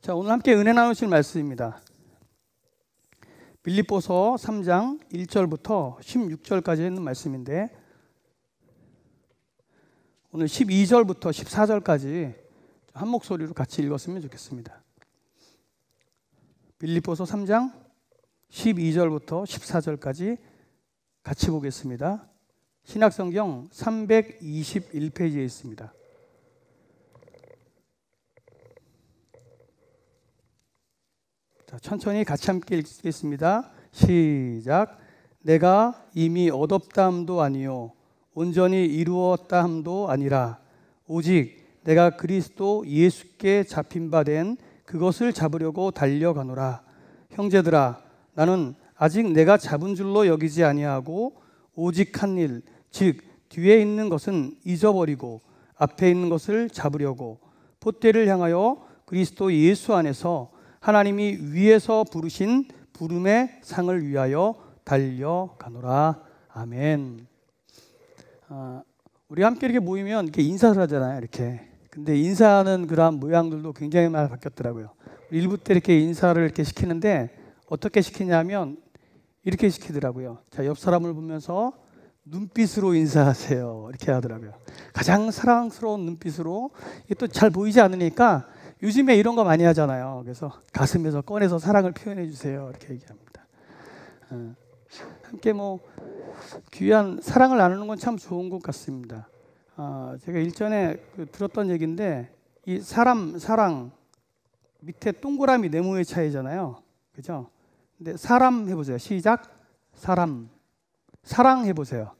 자, 오늘 함께 은혜 나누실 말씀입니다. 빌립보서 3장 1절부터 16절까지 있는 말씀인데 오늘 12절부터 14절까지 한 목소리로 같이 읽었으면 좋겠습니다. 빌립보서 3장 12절부터 14절까지 같이 보겠습니다. 신약성경 321페이지에 있습니다. 자, 천천히 같이 함께 읽겠습니다. 시작. 내가 이미 얻었다 함도 아니요 온전히 이루었다 함도 아니라 오직 내가 그리스도 예수께 잡힌 바 된 그것을 잡으려고 달려가노라. 형제들아, 나는 아직 내가 잡은 줄로 여기지 아니하고 오직 한 일, 즉 뒤에 있는 것은 잊어버리고 앞에 있는 것을 잡으려고 봇대를 향하여 그리스도 예수 안에서 하나님이 위에서 부르신 부름의 상을 위하여 달려가노라. 아멘. 우리 함께 이렇게 모이면 이렇게 인사를 하잖아요. 이렇게. 근데 인사하는 그런 모양들도 굉장히 많이 바뀌었더라고요. 일부 때 이렇게 인사를 이렇게 시키는데 어떻게 시키냐면 이렇게 시키더라고요. 자, 옆 사람을 보면서 눈빛으로 인사하세요. 이렇게 하더라고요. 가장 사랑스러운 눈빛으로. 이게 또 잘 보이지 않으니까 요즘에 이런 거 많이 하잖아요. 그래서 가슴에서 꺼내서 사랑을 표현해 주세요. 이렇게 얘기합니다. 함께 귀한 사랑을 나누는 건 참 좋은 것 같습니다. 제가 일전에 들었던 얘기인데 이 사랑 밑에 동그라미 네모의 차이잖아요. 그죠? 근데 사람 해보세요. 시작. 사랑 해보세요.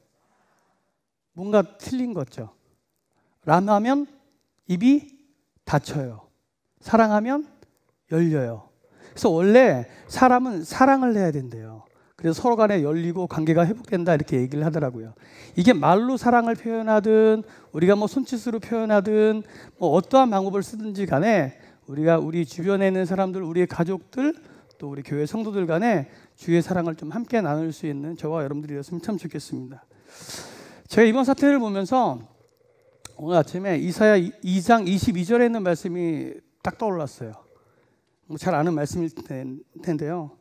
뭔가 틀린 거죠. 람하면 입이 닫혀요. 사랑하면 열려요. 그래서 원래 사람은 사랑을 해야 된대요. 그래서 서로 간에 열리고 관계가 회복된다 이렇게 얘기를 하더라고요. 이게 말로 사랑을 표현하든 우리가 손짓으로 표현하든 어떠한 방법을 쓰든지 간에 우리가 우리 주변에 있는 사람들, 우리의 가족들, 또 우리 교회 성도들 간에 주의 사랑을 좀 함께 나눌 수 있는 저와 여러분들이었으면 참 좋겠습니다. 제가 이번 사태를 보면서 오늘 아침에 이사야 2장 22절에 있는 말씀이 딱 떠올랐어요. 잘 아는 말씀일 텐데요.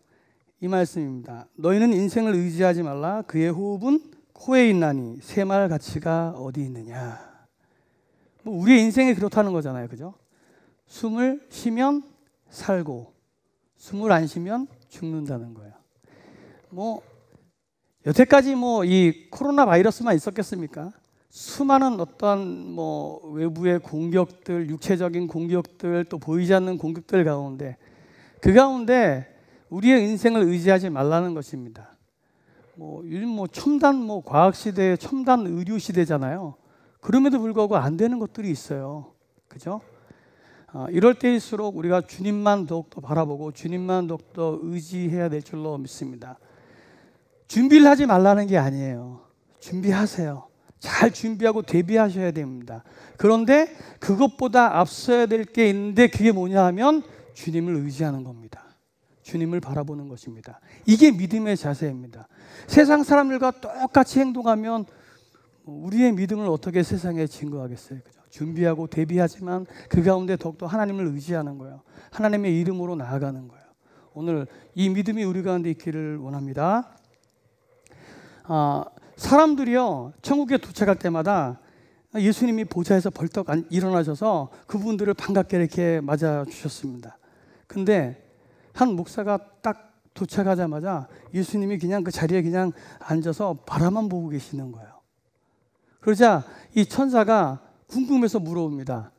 이 말씀입니다. 너희는 인생을 의지하지 말라. 그의 호흡은 코에 있나니 새말 가치가 어디 있느냐. 우리의 인생이 그렇다는 거잖아요. 그죠? 숨을 쉬면 살고 숨을 안 쉬면 죽는다는 거예요. 여태까지 이 코로나 바이러스만 있었겠습니까? 수많은 어떠한 외부의 공격들, 육체적인 공격들, 또 보이지 않는 공격들 가운데 그 가운데 우리의 인생을 의지하지 말라는 것입니다. 요즘 첨단 과학 시대, 첨단 의료 시대잖아요. 그럼에도 불구하고 안 되는 것들이 있어요. 그죠? 이럴 때일수록 우리가 주님만 더욱더 바라보고 주님만 더욱더 의지해야 될 줄로 믿습니다. 준비를 하지 말라는 게 아니에요. 준비하세요. 잘 준비하고 대비하셔야 됩니다. 그런데 그것보다 앞서야 될 게 있는데 그게 뭐냐 하면 주님을 의지하는 겁니다. 주님을 바라보는 것입니다. 이게 믿음의 자세입니다. 세상 사람들과 똑같이 행동하면 우리의 믿음을 어떻게 세상에 증거하겠어요? 그죠? 준비하고 대비하지만 그 가운데 더욱더 하나님을 의지하는 거예요. 하나님의 이름으로 나아가는 거예요. 오늘 이 믿음이 우리 가운데 있기를 원합니다. 사람들이요, 천국에 도착할 때마다 예수님이 보좌에서 벌떡 일어나셔서 그분들을 반갑게 이렇게 맞아주셨습니다. 근데 한 목사가 딱 도착하자마자 예수님이 그냥 그 자리에 그냥 앉아서 바라만 보고 계시는 거예요. 그러자 이 천사가 궁금해서 물어봅니다.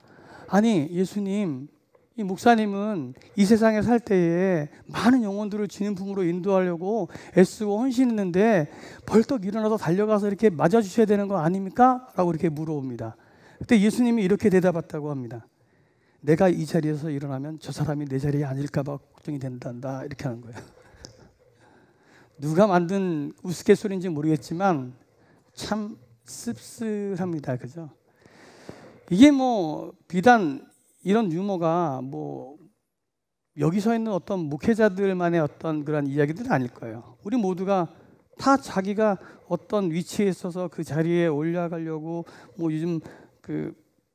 아니, 예수님, 이 목사님은 이 세상에 살 때에 많은 영혼들을 주님 품으로 인도하려고 애쓰고 헌신했는데 벌떡 일어나서 달려가서 이렇게 맞아주셔야 되는 거 아닙니까? 라고 이렇게 물어봅니다. 그때 예수님이 이렇게 대답했다고 합니다. 내가 이 자리에서 일어나면 저 사람이 내 자리에 앉을까 봐 걱정이 된단다. 이렇게 하는 거예요. 누가 만든 우스갯소리인지 모르겠지만 참 씁쓸합니다. 그죠? 이게 비단 이런 유머가 여기 서 있는 어떤 목회자들만의 어떤 그런 이야기들은 아닐 거예요. 우리 모두가 다 자기가 어떤 위치에 있어서 그 자리에 올라가려고 요즘 그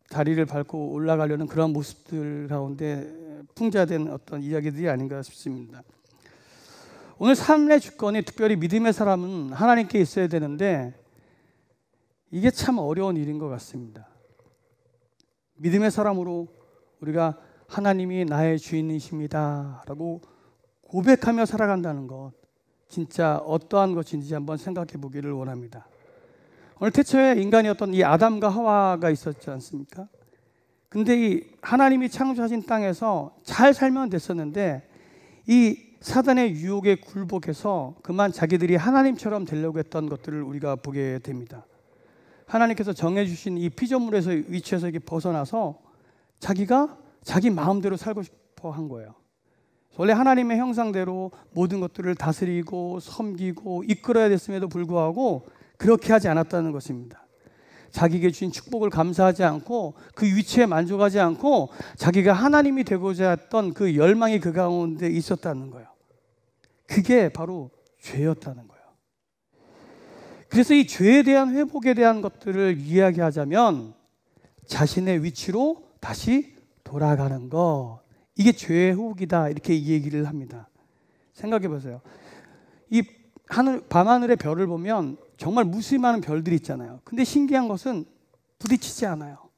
다리를 밟고 올라가려는 그런 모습들 가운데 풍자된 어떤 이야기들이 아닌가 싶습니다. 오늘 삶의 주권이 특별히 믿음의 사람은 하나님께 있어야 되는데 이게 참 어려운 일인 것 같습니다. 믿음의 사람으로 우리가 하나님이 나의 주인이십니다 라고 고백하며 살아간다는 것, 진짜 어떠한 것인지 한번 생각해 보기를 원합니다. 오늘 태초에 인간이었던 이 아담과 하와가 있었지 않습니까? 근데 이 하나님이 창조하신 땅에서 잘 살면 됐었는데 이 사단의 유혹에 굴복해서 그만 자기들이 하나님처럼 되려고 했던 것들을 우리가 보게 됩니다. 하나님께서 정해주신 이 피조물에서 위치에서 이렇게 벗어나서 자기가 자기 마음대로 살고 싶어 한 거예요. 원래 하나님의 형상대로 모든 것들을 다스리고 섬기고 이끌어야 됐음에도 불구하고 그렇게 하지 않았다는 것입니다. 자기에게 주신 축복을 감사하지 않고 그 위치에 만족하지 않고 자기가 하나님이 되고자 했던 그 열망이 그 가운데 있었다는 거예요. 그게 바로 죄였다는 거예요. 그래서 이 죄에 대한 회복에 대한 것들을 이야기하자면 자신의 위치로 다시 돌아가는 것, 이게 죄의 회복이다 이렇게 얘기를 합니다. 생각해 보세요. 이 밤하늘의 별을 보면 정말 무수히 많은 별들이 있잖아요. 근데 신기한 것은 부딪히지 않아요.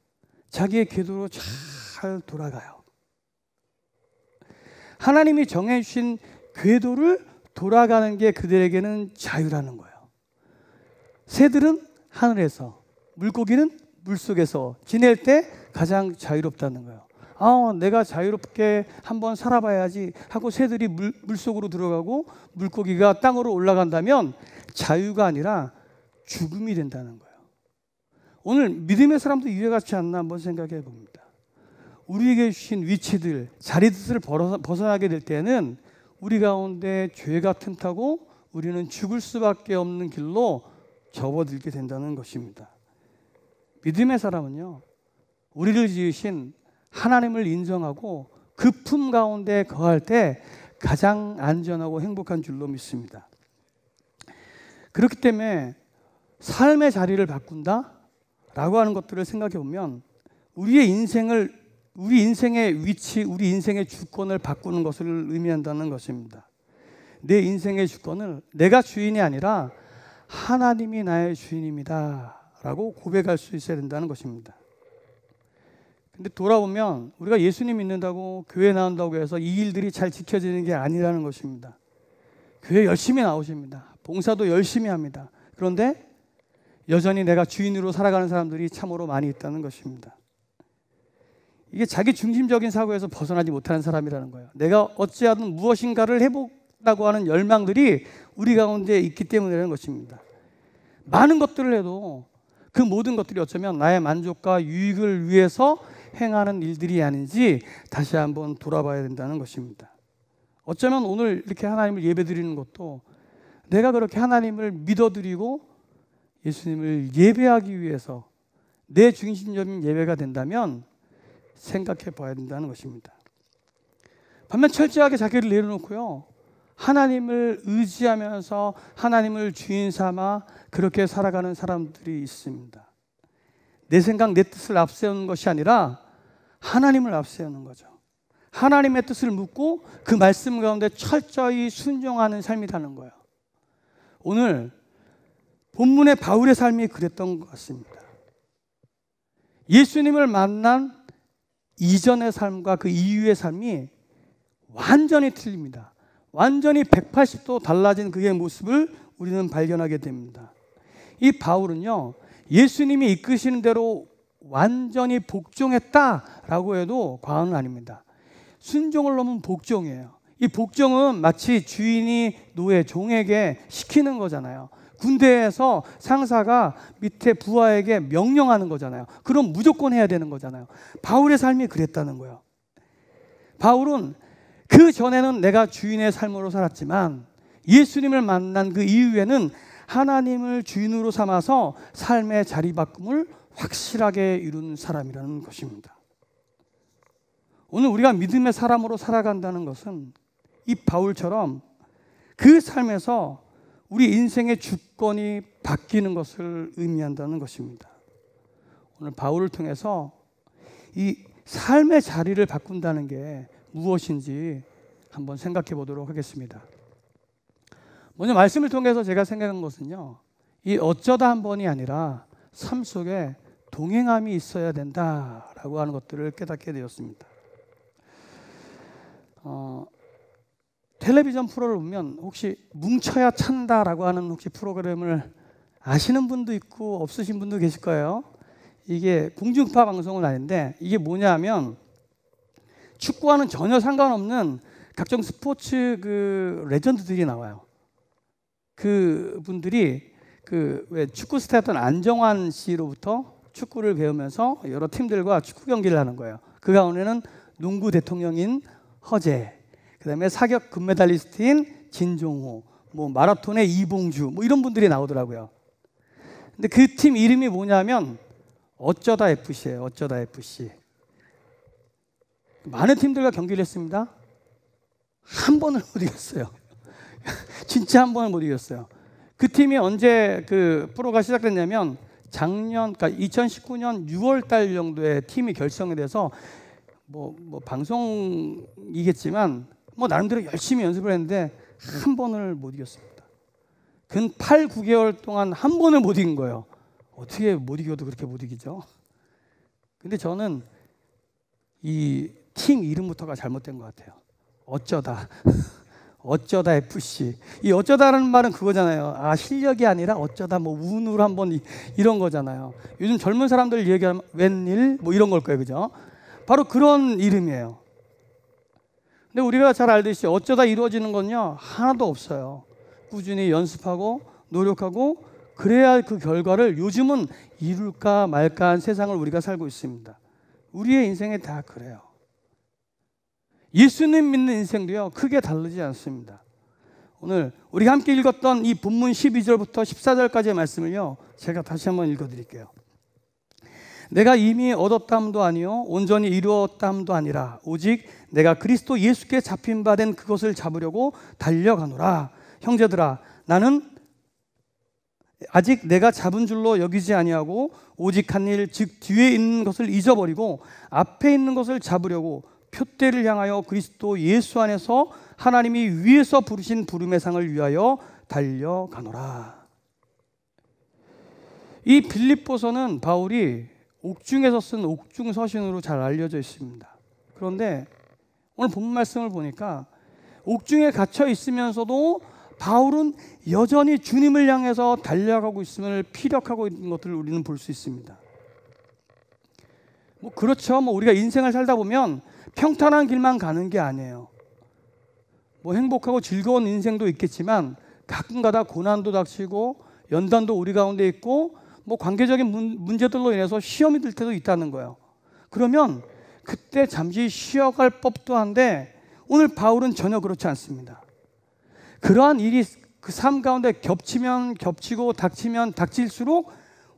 자기의 궤도로 잘 돌아가요. 하나님이 정해주신 궤도를 돌아가는 게 그들에게는 자유라는 거예요. 새들은 하늘에서, 물고기는 물속에서 지낼 때 가장 자유롭다는 거예요. 내가 자유롭게 한번 살아봐야지 하고 새들이 물속으로 들어가고 물고기가 땅으로 올라간다면 자유가 아니라 죽음이 된다는 거예요. 오늘 믿음의 사람도 이와 같지 않나 한번 생각해 봅니다. 우리에게 주신 위치들, 자리들을 벗어나게 될 때는 우리 가운데 죄가 틈타고 우리는 죽을 수밖에 없는 길로 접어들게 된다는 것입니다. 믿음의 사람은요, 우리를 지으신 하나님을 인정하고 그 품 가운데 거할 때 가장 안전하고 행복한 줄로 믿습니다. 그렇기 때문에 삶의 자리를 바꾼다 라고 하는 것들을 생각해 보면 우리 인생의 위치, 우리 인생의 주권을 바꾸는 것을 의미한다는 것입니다. 내 인생의 주권을 내가 주인이 아니라 하나님이 나의 주인입니다 라고 고백할 수 있어야 된다는 것입니다. 근데 돌아보면 우리가 예수님 믿는다고 교회 나온다고 해서 이 일들이 잘 지켜지는 게 아니라는 것입니다. 교회 열심히 나오십니다. 봉사도 열심히 합니다. 그런데 여전히 내가 주인으로 살아가는 사람들이 참으로 많이 있다는 것입니다. 이게 자기 중심적인 사고에서 벗어나지 못하는 사람이라는 거예요. 내가 어찌하든 무엇인가를 해보려고 하는 열망들이 우리 가운데 있기 때문이라는 것입니다. 많은 것들을 해도 그 모든 것들이 어쩌면 나의 만족과 유익을 위해서 행하는 일들이 아닌지 다시 한번 돌아봐야 된다는 것입니다. 어쩌면 오늘 이렇게 하나님을 예배드리는 것도 내가 그렇게 하나님을 믿어드리고 예수님을 예배하기 위해서 내 중심적인 예배가 된다면 생각해 봐야 된다는 것입니다. 반면 철저하게 자기를 내려놓고요, 하나님을 의지하면서 하나님을 주인 삼아 그렇게 살아가는 사람들이 있습니다. 내 생각, 내 뜻을 앞세우는 것이 아니라 하나님을 앞세우는 거죠. 하나님의 뜻을 묻고 그 말씀 가운데 철저히 순종하는 삶이라는 거예요. 오늘 본문의 바울의 삶이 그랬던 것 같습니다. 예수님을 만난 이전의 삶과 그 이후의 삶이 완전히 틀립니다. 완전히 180도 달라진 그의 모습을 우리는 발견하게 됩니다. 이 바울은요, 예수님이 이끄시는 대로 완전히 복종했다라고 해도 과언은 아닙니다. 순종을 넘은 복종이에요. 이 복종은 마치 주인이 노예, 종에게 시키는 거잖아요. 군대에서 상사가 밑에 부하에게 명령하는 거잖아요. 그럼 무조건 해야 되는 거잖아요. 바울의 삶이 그랬다는 거예요. 바울은 그 전에는 내가 주인의 삶으로 살았지만 예수님을 만난 그 이후에는 하나님을 주인으로 삼아서 삶의 자리바꿈을 확실하게 이룬 사람이라는 것입니다. 오늘 우리가 믿음의 사람으로 살아간다는 것은 이 바울처럼 그 삶에서 우리 인생의 주권이 바뀌는 것을 의미한다는 것입니다. 오늘 바울을 통해서 이 삶의 자리를 바꾼다는 게 무엇인지 한번 생각해 보도록 하겠습니다. 먼저 말씀을 통해서 제가 생각한 것은요, 이 어쩌다 한 번이 아니라 삶 속에 동행함이 있어야 된다라고 하는 것들을 깨닫게 되었습니다. 텔레비전 프로를 보면 혹시 뭉쳐야 찬다라고 하는 혹시 프로그램을 아시는 분도 있고 없으신 분도 계실 거예요. 이게 공중파 방송은 아닌데 이게 뭐냐면 축구와는 전혀 상관없는 각종 스포츠 그 레전드들이 나와요. 그 분들이 그 왜 축구 스타였던 안정환 씨로부터 축구를 배우면서 여러 팀들과 축구 경기를 하는 거예요. 그 가운데는 농구 대통령인 허재, 그다음에 사격 금메달리스트인 진종호, 뭐 마라톤의 이봉주, 뭐 이런 분들이 나오더라고요. 근데 그 팀 이름이 뭐냐면 어쩌다 FC예요. 어쩌다 FC. 많은 팀들과 경기를 했습니다. 한 번을 못 이겼어요. 진짜 한 번을 못 이겼어요. 그 팀이 언제 그 프로가 시작됐냐면 작년, 그러니까 2019년 6월 달 정도에 팀이 결성이 돼서 뭐 방송이겠지만 뭐 나름대로 열심히 연습을 했는데 한 번을 못 이겼습니다. 근 8, 9개월 동안 한 번을 못 이긴 거예요. 어떻게 못 이겨도 그렇게 못 이기죠? 근데 저는 이 팀 이름부터가 잘못된 것 같아요. 어쩌다. 어쩌다 FC. 이 어쩌다라는 말은 그거잖아요. 아, 실력이 아니라 어쩌다 뭐 운으로 한번 이런 거잖아요. 요즘 젊은 사람들 얘기하면 웬일 뭐 이런 걸 거예요. 그죠? 바로 그런 이름이에요. 근데 우리가 잘 알듯이 어쩌다 이루어지는 건요, 하나도 없어요. 꾸준히 연습하고 노력하고 그래야 그 결과를 요즘은 이룰까 말까 한 세상을 우리가 살고 있습니다. 우리의 인생에 다 그래요. 예수님 믿는 인생도요, 크게 다르지 않습니다. 오늘 우리가 함께 읽었던 이 본문 12절부터 14절까지의 말씀을요, 제가 다시 한번 읽어드릴게요. 내가 이미 얻었다함도 아니요 온전히 이루었다함도 아니라 오직 내가 그리스도 예수께 잡힌 바 된 그것을 잡으려고 달려가노라. 형제들아, 나는 아직 내가 잡은 줄로 여기지 아니하고 오직 한 일, 즉 뒤에 있는 것을 잊어버리고 앞에 있는 것을 잡으려고 표대를 향하여 그리스도 예수 안에서 하나님이 위에서 부르신 부름의 상을 위하여 달려가노라. 이 빌립보서는 바울이 옥중에서 쓴 옥중 서신으로 잘 알려져 있습니다. 그런데 오늘 본문 말씀을 보니까 옥중에 갇혀 있으면서도 바울은 여전히 주님을 향해서 달려가고 있음을 피력하고 있는 것들을 우리는 볼 수 있습니다. 뭐 그렇죠. 뭐 우리가 인생을 살다 보면 평탄한 길만 가는 게 아니에요. 뭐 행복하고 즐거운 인생도 있겠지만 가끔가다 고난도 닥치고 연단도 우리 가운데 있고 뭐 관계적인 문제들로 인해서 시험이 들 때도 있다는 거예요. 그러면 그때 잠시 쉬어갈 법도 한데 오늘 바울은 전혀 그렇지 않습니다. 그러한 일이 그 삶 가운데 겹치면 겹치고 닥치면 닥칠수록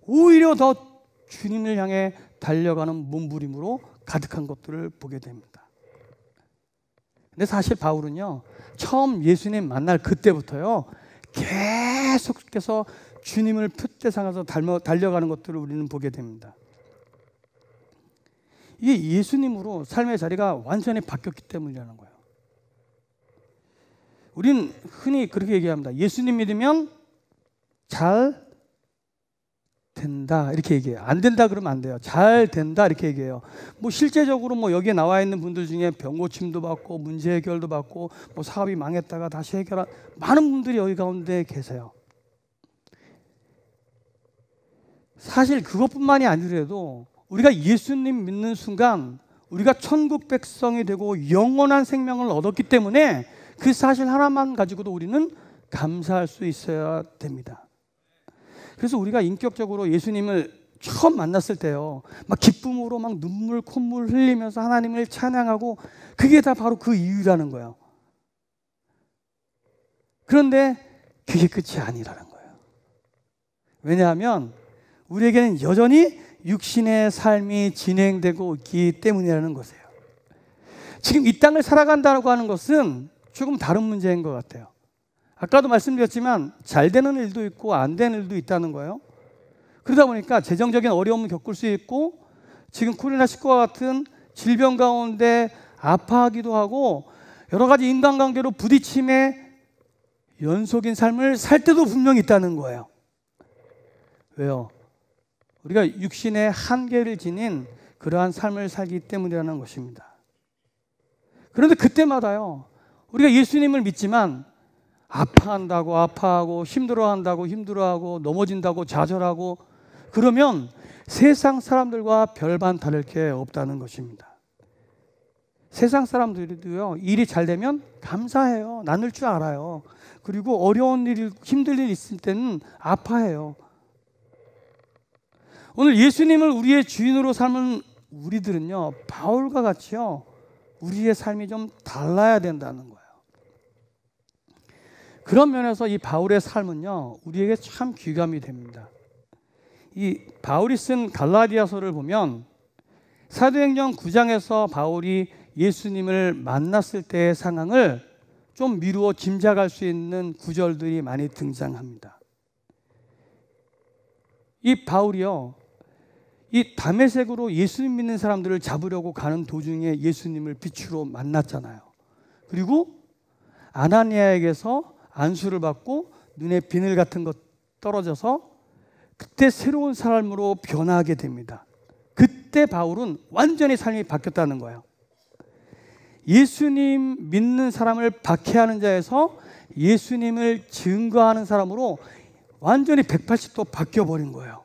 오히려 더 주님을 향해 달려가는 몸부림으로 가득한 것들을 보게 됩니다. 근데 사실 바울은요, 처음 예수님 만날 그때부터요, 계속해서 주님을 표대 삼아서 달려가는 것들을 우리는 보게 됩니다. 이게 예수님으로 삶의 자리가 완전히 바뀌었기 때문이라는 거예요. 우리는 흔히 그렇게 얘기합니다. 예수님 믿으면 잘 된다 이렇게 얘기해요. 안 된다 그러면 안 돼요. 잘 된다 이렇게 얘기해요. 뭐 실제적으로 뭐 여기에 나와 있는 분들 중에 병 고침도 받고 문제 해결도 받고 뭐 사업이 망했다가 다시 해결한 많은 분들이 여기 가운데 계세요. 사실 그것뿐만이 아니더라도 우리가 예수님 믿는 순간 우리가 천국 백성이 되고 영원한 생명을 얻었기 때문에 그 사실 하나만 가지고도 우리는 감사할 수 있어야 됩니다. 그래서 우리가 인격적으로 예수님을 처음 만났을 때요, 막 기쁨으로 막 눈물 콧물 흘리면서 하나님을 찬양하고 그게 다 바로 그 이유라는 거예요. 그런데 그게 끝이 아니라는 거예요. 왜냐하면 우리에게는 여전히 육신의 삶이 진행되고 있기 때문이라는 것이에요. 지금 이 땅을 살아간다고 하는 것은 조금 다른 문제인 것 같아요. 아까도 말씀드렸지만 잘 되는 일도 있고 안 되는 일도 있다는 거예요. 그러다 보니까 재정적인 어려움을 겪을 수 있고 지금 코로나19와 같은 질병 가운데 아파하기도 하고 여러 가지 인간관계로 부딪힘의 연속인 삶을 살 때도 분명히 있다는 거예요. 왜요? 우리가 육신의 한계를 지닌 그러한 삶을 살기 때문이라는 것입니다. 그런데 그때마다요, 우리가 예수님을 믿지만 아파한다고 아파하고 힘들어하고 넘어진다고 좌절하고 그러면 세상 사람들과 별반 다를 게 없다는 것입니다. 세상 사람들도요, 일이 잘 되면 감사해요. 나눌 줄 알아요. 그리고 어려운 일, 힘들 일 있을 때는 아파해요. 오늘 예수님을 우리의 주인으로 삼은 우리들은요, 바울과 같이요, 우리의 삶이 좀 달라야 된다는 거예요. 그런 면에서 이 바울의 삶은요, 우리에게 참 귀감이 됩니다. 이 바울이 쓴 갈라디아서를 보면 사도행전 9장에서 바울이 예수님을 만났을 때의 상황을 좀 미루어 짐작할 수 있는 구절들이 많이 등장합니다. 이 바울이요, 이 다메섹으로 예수님 믿는 사람들을 잡으려고 가는 도중에 예수님을 빛으로 만났잖아요. 그리고 아나니아에게서 안수를 받고 눈에 비늘 같은 것 떨어져서 그때 새로운 삶으로 변화하게 됩니다. 그때 바울은 완전히 삶이 바뀌었다는 거예요. 예수님 믿는 사람을 박해하는 자에서 예수님을 증거하는 사람으로 완전히 180도 바뀌어버린 거예요.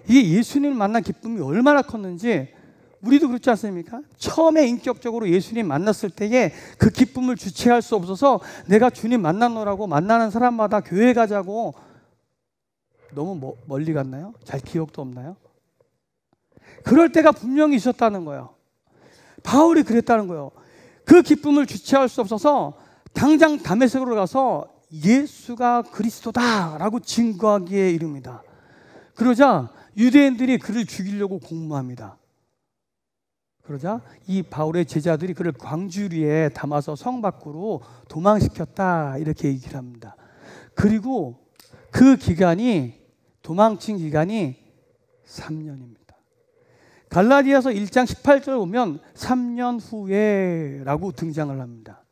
이 예수님을 만난 기쁨이 얼마나 컸는지 우리도 그렇지 않습니까? 처음에 인격적으로 예수님 만났을 때에 그 기쁨을 주체할 수 없어서 내가 주님 만나노라고 만나는 사람마다 교회 가자고. 너무 멀리 갔나요? 잘 기억도 없나요? 그럴 때가 분명히 있었다는 거예요. 바울이 그랬다는 거예요. 그 기쁨을 주체할 수 없어서 당장 다메섹으로 가서 예수가 그리스도다라고 증거하기에 이릅니다. 그러자 유대인들이 그를 죽이려고 공모합니다. 그러자 이 바울의 제자들이 그를 광주리에 담아서 성 밖으로 도망시켰다, 이렇게 얘기를 합니다. 그리고 그 기간이, 도망친 기간이 3년입니다. 갈라디아서 1장 18절 보면 3년 후에 라고 등장을 합니다.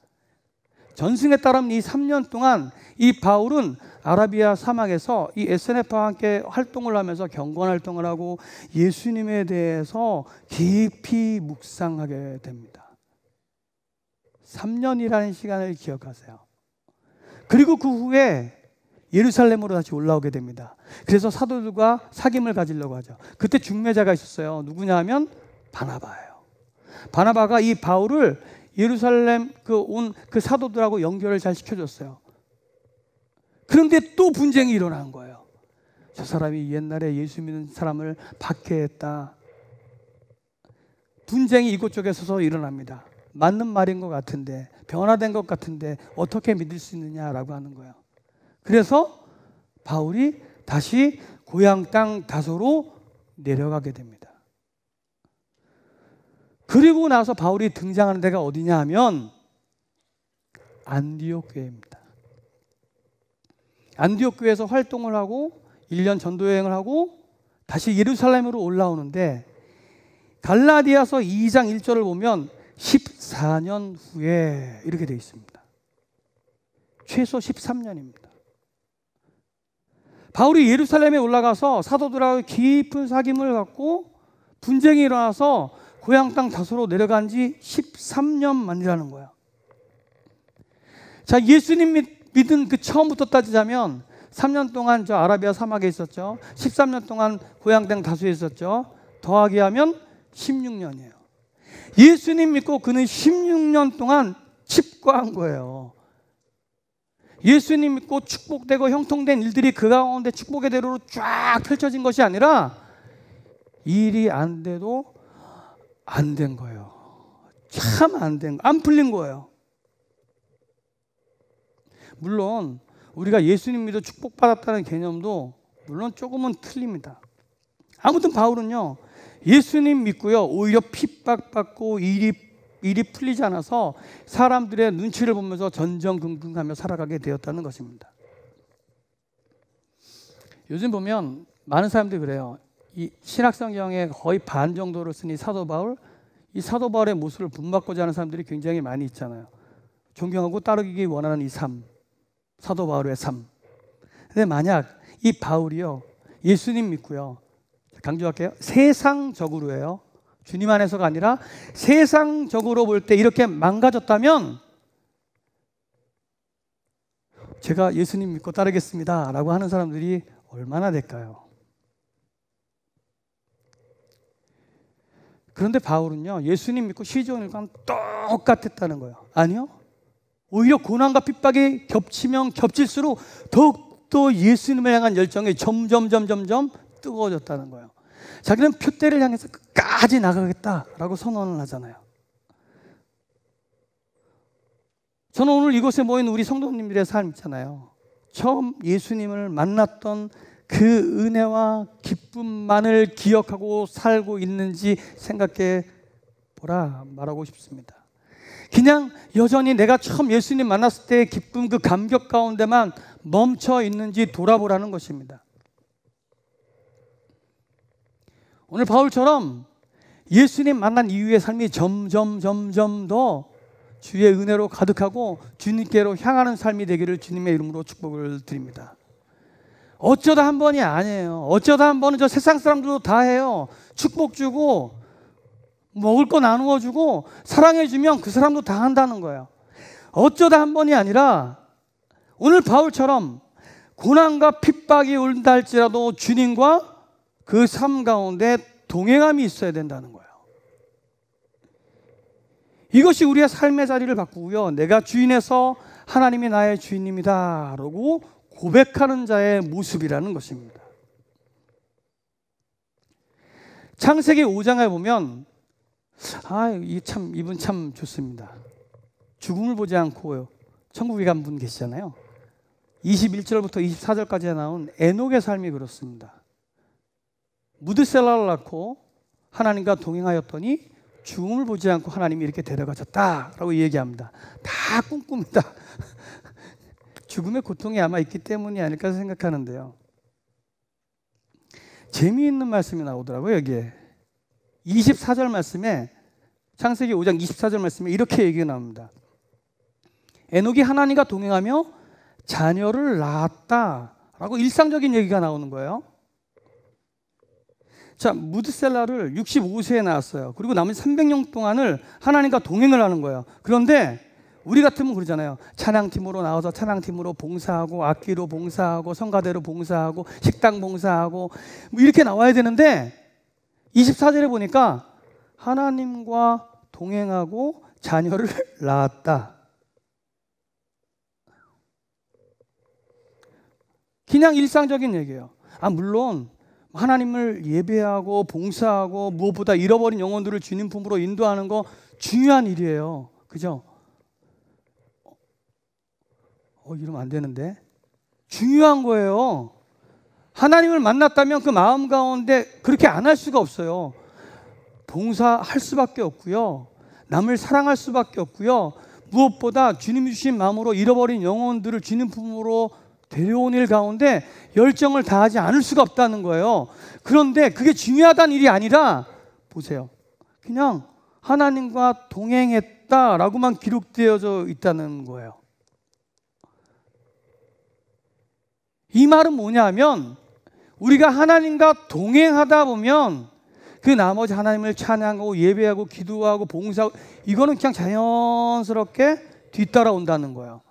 전승에 따르면 이 3년 동안 이 바울은 아라비아 사막에서 이 SNF와 함께 활동을 하면서 경건 활동을 하고 예수님에 대해서 깊이 묵상하게 됩니다. 3년이라는 시간을 기억하세요. 그리고 그 후에 예루살렘으로 다시 올라오게 됩니다. 그래서 사도들과 사귐을 가지려고 하죠. 그때 중매자가 있었어요. 누구냐 하면 바나바예요. 바나바가 이 바울을 예루살렘 온 그 사도들하고 연결을 잘 시켜줬어요. 그런데 또 분쟁이 일어난 거예요. 저 사람이 옛날에 예수 믿는 사람을 박해했다. 분쟁이 이곳저곳에서 일어납니다. 맞는 말인 것 같은데, 변화된 것 같은데 어떻게 믿을 수 있느냐라고 하는 거예요. 그래서 바울이 다시 고향 땅 다소로 내려가게 됩니다. 그리고 나서 바울이 등장하는 데가 어디냐 하면 안디옥 교회입니다. 안디옥 교회에서 활동을 하고 1년 전도여행을 하고 다시 예루살렘으로 올라오는데 갈라디아서 2장 1절을 보면 14년 후에 이렇게 되어 있습니다. 최소 13년입니다. 바울이 예루살렘에 올라가서 사도들하고 깊은 사귐을 갖고 분쟁이 일어나서 고향 땅 다소로 내려간 지 13년 만이라는 거야. 자, 예수님 믿은 그 처음부터 따지자면 3년 동안 저 아라비아 사막에 있었죠. 13년 동안 고향 땅 다소에 있었죠. 더하기 하면 16년이에요. 예수님 믿고 그는 16년 동안 칩과한 거예요. 예수님 믿고 축복되고 형통된 일들이 그 가운데 축복의 대로로 쫙 펼쳐진 것이 아니라 일이 안 돼도 안 된 거예요. 참 안 풀린 거예요. 물론 우리가 예수님 믿어 축복받았다는 개념도 물론 조금은 틀립니다. 아무튼 바울은요, 예수님 믿고요, 오히려 핍박받고 일이 풀리지 않아서 사람들의 눈치를 보면서 전전긍긍하며 살아가게 되었다는 것입니다. 요즘 보면 많은 사람들이 그래요. 이 신약성경의 거의 반 정도를 쓴 이 사도 바울, 이 사도 바울의 모습을 본받고자 하는 사람들이 굉장히 많이 있잖아요. 존경하고 따르기 원하는 이 삶, 사도 바울의 삶. 근데 만약 이 바울이요, 예수님 믿고요, 강조할게요, 세상적으로예요, 주님 안에서가 아니라 세상적으로 볼 때 이렇게 망가졌다면 제가 예수님 믿고 따르겠습니다 라고 하는 사람들이 얼마나 될까요? 그런데 바울은요, 예수님 믿고 시종일관 똑같았다는 거예요. 아니요, 오히려 고난과 핍박이 겹치면 겹칠수록 더욱더 예수님을 향한 열정이 점점 뜨거워졌다는 거예요. 자기는 표대를 향해서 끝까지 나가겠다라고 선언을 하잖아요. 저는 오늘 이곳에 모인 우리 성도님들의 삶 있잖아요. 처음 예수님을 만났던 그 은혜와 기쁨만을 기억하고 살고 있는지 생각해 보라 말하고 싶습니다. 그냥 여전히 내가 처음 예수님 만났을 때의 기쁨, 그 감격 가운데만 멈춰 있는지 돌아보라는 것입니다. 오늘 바울처럼 예수님 만난 이후의 삶이 점점 더 주의 은혜로 가득하고 주님께로 향하는 삶이 되기를 주님의 이름으로 축복을 드립니다. 어쩌다 한 번이 아니에요. 어쩌다 한 번은 저 세상 사람들도 다 해요. 축복 주고 먹을 거 나누어 주고 사랑해 주면 그 사람도 다 한다는 거예요. 어쩌다 한 번이 아니라 오늘 바울처럼 고난과 핍박이 온다 할지라도 주님과 그 삶 가운데 동행함이 있어야 된다는 거예요. 이것이 우리의 삶의 자리를 바꾸고요, 내가 주인에서 하나님이 나의 주인입니다 라고 고백하는 자의 모습이라는 것입니다. 창세기 5장에 보면 이분 참 좋습니다. 죽음을 보지 않고 천국에 간 분 계시잖아요. 21절부터 24절까지 나온 에녹의 삶이 그렇습니다. 무드셀라를 낳고 하나님과 동행하였더니 죽음을 보지 않고 하나님이 이렇게 데려가셨다라고 얘기합니다. 다 꿈꿉니다. 죽음의 고통이 아마 있기 때문이 아닐까 생각하는데요. 재미있는 말씀이 나오더라고요. 여기에 24절 말씀에, 창세기 5장 24절 말씀에 이렇게 얘기가 나옵니다. 에녹이 하나님과 동행하며 자녀를 낳았다라고 일상적인 얘기가 나오는 거예요. 자, 무드셀라를 65세에 낳았어요. 그리고 나머지 300년 동안을 하나님과 동행을 하는 거예요. 그런데 우리 같으면 그러잖아요. 찬양팀으로 나와서 찬양팀으로 봉사하고, 악기로 봉사하고, 성가대로 봉사하고, 식당 봉사하고 뭐 이렇게 나와야 되는데 24절에 보니까 하나님과 동행하고 자녀를 낳았다. 그냥 일상적인 얘기예요. 물론 하나님을 예배하고 봉사하고 무엇보다 잃어버린 영혼들을 주님 품으로 인도하는 거 중요한 일이에요. 그죠? 이러면 안 되는데. 중요한 거예요. 하나님을 만났다면 그 마음 가운데 그렇게 안 할 수가 없어요. 봉사할 수밖에 없고요, 남을 사랑할 수밖에 없고요, 무엇보다 주님이 주신 마음으로 잃어버린 영혼들을 주님 품으로 데려온 일 가운데 열정을 다하지 않을 수가 없다는 거예요. 그런데 그게 중요하다는 일이 아니라 보세요, 그냥 하나님과 동행했다라고만 기록되어져 있다는 거예요. 이 말은 뭐냐면 우리가 하나님과 동행하다 보면 그 나머지 하나님을 찬양하고 예배하고 기도하고 봉사하고 이거는 그냥 자연스럽게 뒤따라온다는 거예요.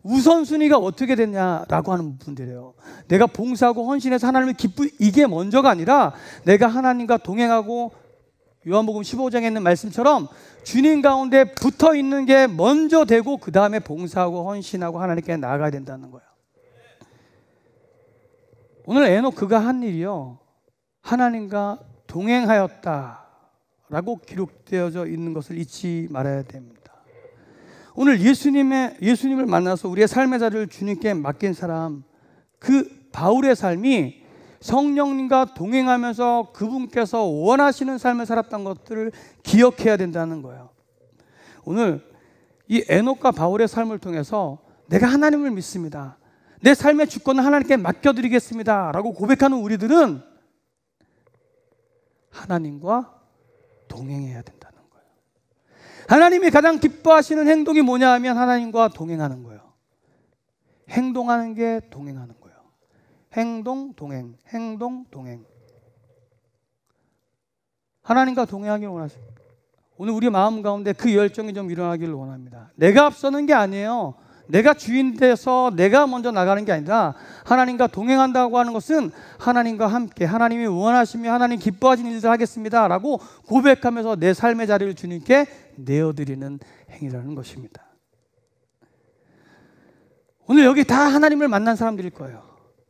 우선순위가 어떻게 됐냐라고 하는 분들이에요. 내가 봉사하고 헌신해서 하나님을 이게 먼저가 아니라 내가 하나님과 동행하고 요한복음 15장에 있는 말씀처럼 주님 가운데 붙어 있는 게 먼저 되고 그 다음에 봉사하고 헌신하고 하나님께 나아가야 된다는 거예요. 오늘 에녹 그가 한 일이요, 하나님과 동행하였다라고 기록되어져 있는 것을 잊지 말아야 됩니다. 오늘 예수님을 만나서 우리의 삶의 자리를 주님께 맡긴 사람, 그 바울의 삶이 성령님과 동행하면서 그분께서 원하시는 삶을 살았던 것들을 기억해야 된다는 거예요. 오늘 이 에녹과 바울의 삶을 통해서 내가 하나님을 믿습니다, 내 삶의 주권을 하나님께 맡겨드리겠습니다 라고 고백하는 우리들은 하나님과 동행해야 된다는 거예요. 하나님이 가장 기뻐하시는 행동이 뭐냐 하면 하나님과 동행하는 거예요. 행동하는 게 동행하는 거예요. 행동, 동행, 행동, 동행. 하나님과 동행하길 원하십니다. 오늘 우리 마음 가운데 그 열정이 좀 일어나기를 원합니다. 내가 앞서는 게 아니에요. 내가 주인 돼서 내가 먼저 나가는 게 아니라 하나님과 동행한다고 하는 것은 하나님과 함께 하나님이 원하시며 하나님 기뻐하시는 일을 하겠습니다 라고 고백하면서 내 삶의 자리를 주님께 내어드리는 행위라는 것입니다. 오늘 여기 다 하나님을 만난 사람들일 거예요.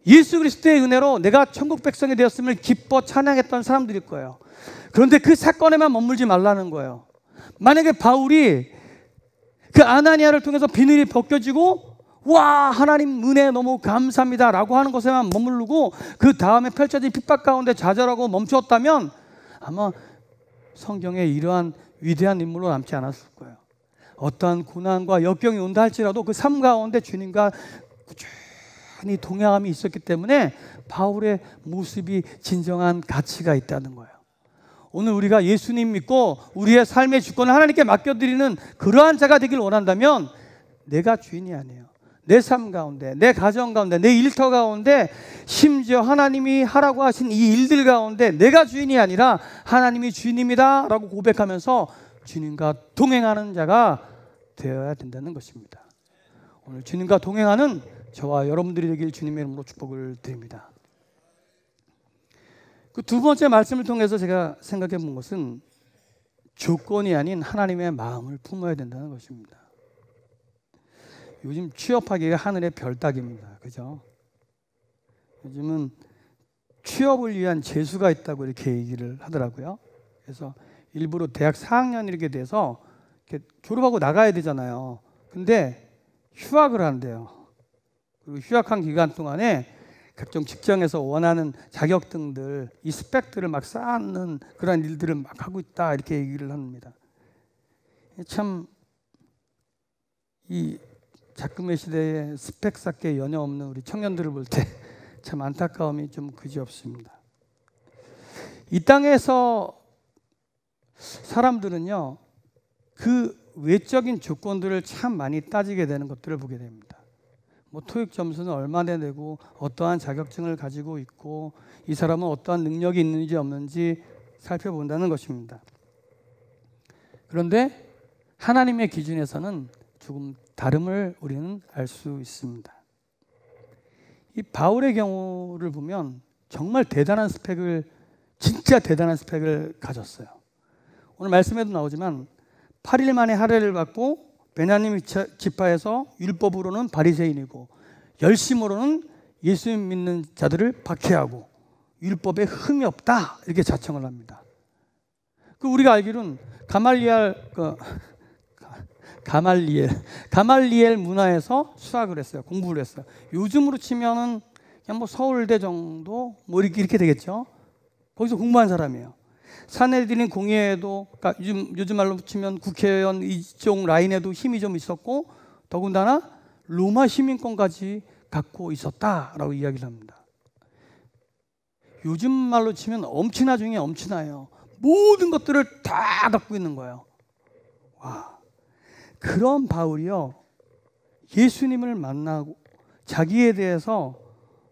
예수 그리스도의 은혜로 내가 천국 백성이 되었음을 기뻐 찬양했던 사람들일 거예요. 그런데 그 사건에만 머물지 말라는 거예요. 만약에 바울이 그 아나니아를 통해서 비늘이 벗겨지고 와 하나님 은혜 너무 감사합니다 라고 하는 것에만 머무르고 그 다음에 펼쳐진 핍박 가운데 좌절하고 멈추었다면 아마 성경에 이러한 위대한 인물로 남지 않았을 거예요. 어떠한 고난과 역경이 온다 할지라도 그 삶 가운데 주님과 꾸준히 동행함이 있었기 때문에 바울의 모습이 진정한 가치가 있다는 거예요. 오늘 우리가 예수님 믿고 우리의 삶의 주권을 하나님께 맡겨드리는 그러한 자가 되길 원한다면 내가 주인이 아니에요. 내 삶 가운데, 내 가정 가운데, 내 일터 가운데 심지어 하나님이 하라고 하신 이 일들 가운데 내가 주인이 아니라 하나님이 주인입니다 라고 고백하면서 주님과 동행하는 자가 되어야 된다는 것입니다. 오늘 주님과 동행하는 저와 여러분들이 되길 주님의 이름으로 축복을 드립니다. 그 두 번째 말씀을 통해서 제가 생각해 본 것은 조건이 아닌 하나님의 마음을 품어야 된다는 것입니다. 요즘 취업하기가 하늘의 별 따기입니다. 그죠? 요즘은 취업을 위한 재수가 있다고 이렇게 얘기를 하더라고요. 그래서 일부러 대학 4학년 이렇게 돼서 이렇게 졸업하고 나가야 되잖아요. 근데 휴학을 한대요. 그리고 휴학한 기간 동안에 각종 직장에서 원하는 자격증들, 이 스펙들을 막 쌓는 그런 일들을 막 하고 있다 이렇게 얘기를 합니다. 참 이 작금의 시대에 스펙 쌓기에 연여 없는 우리 청년들을 볼 때 참 안타까움이 좀 그지없습니다. 이 땅에서 사람들은요 그 외적인 조건들을 참 많이 따지게 되는 것들을 보게 됩니다. 뭐 토익 점수는 얼마나 내고 어떠한 자격증을 가지고 있고 이 사람은 어떠한 능력이 있는지 없는지 살펴본다는 것입니다. 그런데 하나님의 기준에서는 조금 다름을 우리는 알 수 있습니다. 이 바울의 경우를 보면 정말 대단한 스펙을 진짜 대단한 스펙을 가졌어요. 오늘 말씀에도 나오지만 8일 만에 할례를 받고 베냐민 지파에서 율법으로는 바리새인이고 열심으로는 예수 믿는 자들을 박해하고 율법에 흠이 없다 이렇게 자청을 합니다. 그 우리가 알기로는 가말리엘 문화에서 수학을 했어요. 공부를 했어요. 요즘으로 치면은 그냥 뭐 서울대 정도 뭐 이렇게 되겠죠. 거기서 공부한 사람이에요. 사내들인 공예에도 그러니까 요즘 말로 치면 국회의원 이쪽 라인에도 힘이 좀 있었고 더군다나 로마 시민권까지 갖고 있었다라고 이야기를 합니다. 요즘 말로 치면 엄친아 중에 엄친아예요. 모든 것들을 다 갖고 있는 거예요. 와, 그런 바울이요 예수님을 만나고 자기에 대해서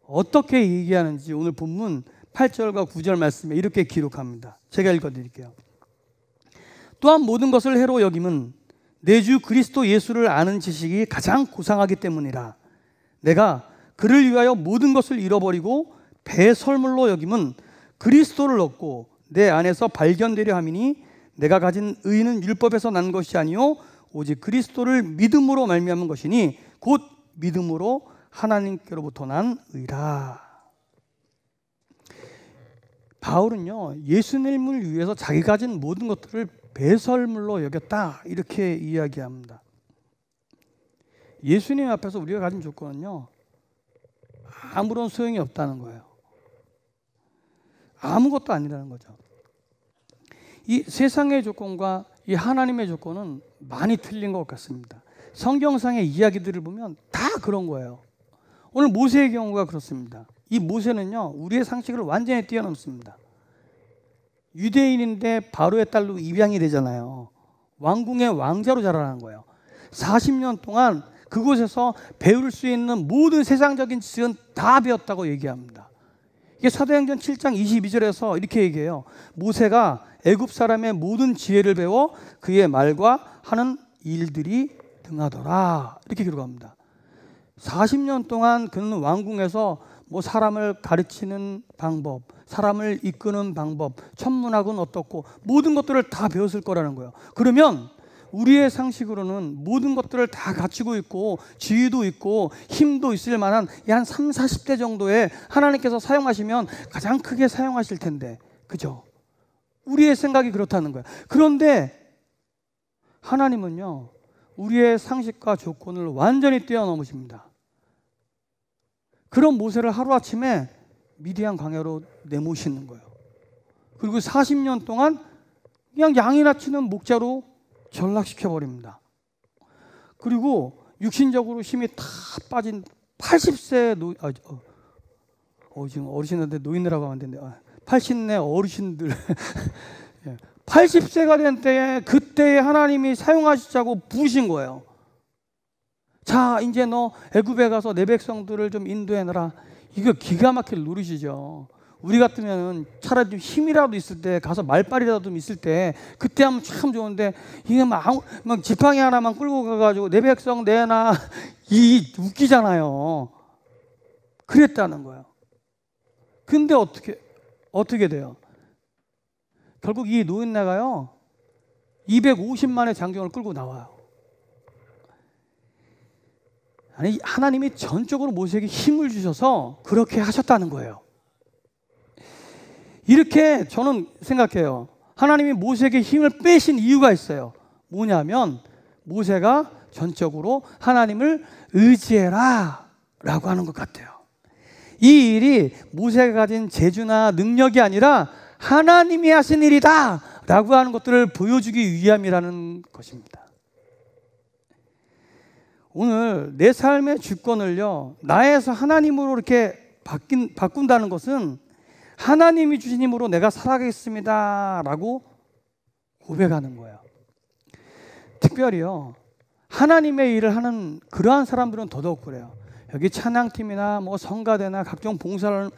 어떻게 얘기하는지 오늘 본문 8절과 9절 말씀에 이렇게 기록합니다. 제가 읽어드릴게요. 또한 모든 것을 해로 여김은 내 주 그리스도 예수를 아는 지식이 가장 고상하기 때문이라. 내가 그를 위하여 모든 것을 잃어버리고 배설물로 여김은 그리스도를 얻고 내 안에서 발견되려 함이니 내가 가진 의는 율법에서 난 것이 아니요 오직 그리스도를 믿음으로 말미암은 것이니 곧 믿음으로 하나님께로부터 난 의라. 바울은요 예수님을 위해서 자기 가진 모든 것들을 배설물로 여겼다 이렇게 이야기합니다. 예수님 앞에서 우리가 가진 조건은요 아무런 소용이 없다는 거예요. 아무것도 아니라는 거죠. 이 세상의 조건과 이 하나님의 조건은 많이 틀린 것 같습니다. 성경상의 이야기들을 보면 다 그런 거예요. 오늘 모세의 경우가 그렇습니다. 이 모세는요 우리의 상식을 완전히 뛰어넘습니다. 유대인인데 바로의 딸로 입양이 되잖아요. 왕궁의 왕자로 자라는 거예요. 40년 동안 그곳에서 배울 수 있는 모든 세상적인 지식은 다 배웠다고 얘기합니다. 이게 사도행전 7장 22절에서 이렇게 얘기해요. 모세가 애굽 사람의 모든 지혜를 배워 그의 말과 하는 일들이 등하더라. 이렇게 기록합니다. 40년 동안 그는 왕궁에서 뭐 사람을 가르치는 방법, 사람을 이끄는 방법, 천문학은 어떻고 모든 것들을 다 배웠을 거라는 거예요. 그러면 우리의 상식으로는 모든 것들을 다 갖추고 있고 지위도 있고 힘도 있을 만한 한 3, 40대 정도의 하나님께서 사용하시면 가장 크게 사용하실 텐데, 그죠? 우리의 생각이 그렇다는 거예요. 그런데 하나님은요, 우리의 상식과 조건을 완전히 뛰어넘으십니다. 그런 모세를 하루아침에 미디안 광야로 내모시는 거예요. 그리고 40년 동안 그냥 양이나 치는 목자로 전락시켜버립니다. 그리고 육신적으로 힘이 다 빠진 80세 지금 어르신한테 노인이라고 하면 안 되는데 80세 어르신들 80세가 된 때에 그때에 하나님이 사용하시자고 부으신 거예요. 자, 이제 너 애굽에 가서 내 백성들을 좀 인도해내라. 이거 기가 막힐 노릇이죠. 우리 같으면 차라리 좀 힘이라도 있을 때 가서 말빨이라도 좀 있을 때 그때 하면 참 좋은데 이게 막 지팡이 하나만 끌고 가가지고 내 백성 내놔 이 웃기잖아요. 그랬다는 거예요. 근데 어떻게 돼요? 결국 이 노인네가요 250만의 장정을 끌고 나와요. 아니, 하나님이 전적으로 모세에게 힘을 주셔서 그렇게 하셨다는 거예요. 이렇게 저는 생각해요. 하나님이 모세에게 힘을 빼신 이유가 있어요. 뭐냐면 모세가 전적으로 하나님을 의지해라 라고 하는 것 같아요. 이 일이 모세가 가진 재주나 능력이 아니라 하나님이 하신 일이다 라고 하는 것들을 보여주기 위함이라는 것입니다. 오늘 내 삶의 주권을요 나에서 하나님으로 이렇게 바꾼다는 것은 하나님이 주신 힘으로 내가 살아가겠습니다 라고 고백하는 거예요. 특별히요 하나님의 일을 하는 그러한 사람들은 더더욱 그래요. 여기 찬양팀이나 뭐 성가대나 각종 봉사를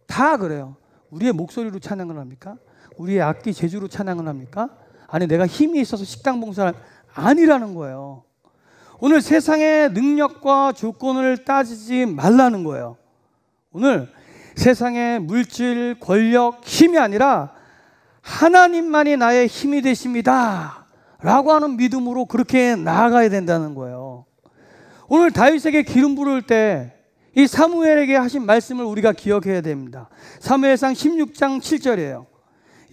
다 그래요. 우리의 목소리로 찬양을 합니까? 우리의 악기 재주로 찬양을 합니까? 아니, 내가 힘이 있어서 식당 봉사를 아니라는 거예요. 오늘 세상의 능력과 조건을 따지지 말라는 거예요. 오늘 세상의 물질, 권력, 힘이 아니라 하나님만이 나의 힘이 되십니다 라고 하는 믿음으로 그렇게 나아가야 된다는 거예요. 오늘 다윗에게 기름 부을 때 이 사무엘에게 하신 말씀을 우리가 기억해야 됩니다. 사무엘상 16장 7절이에요.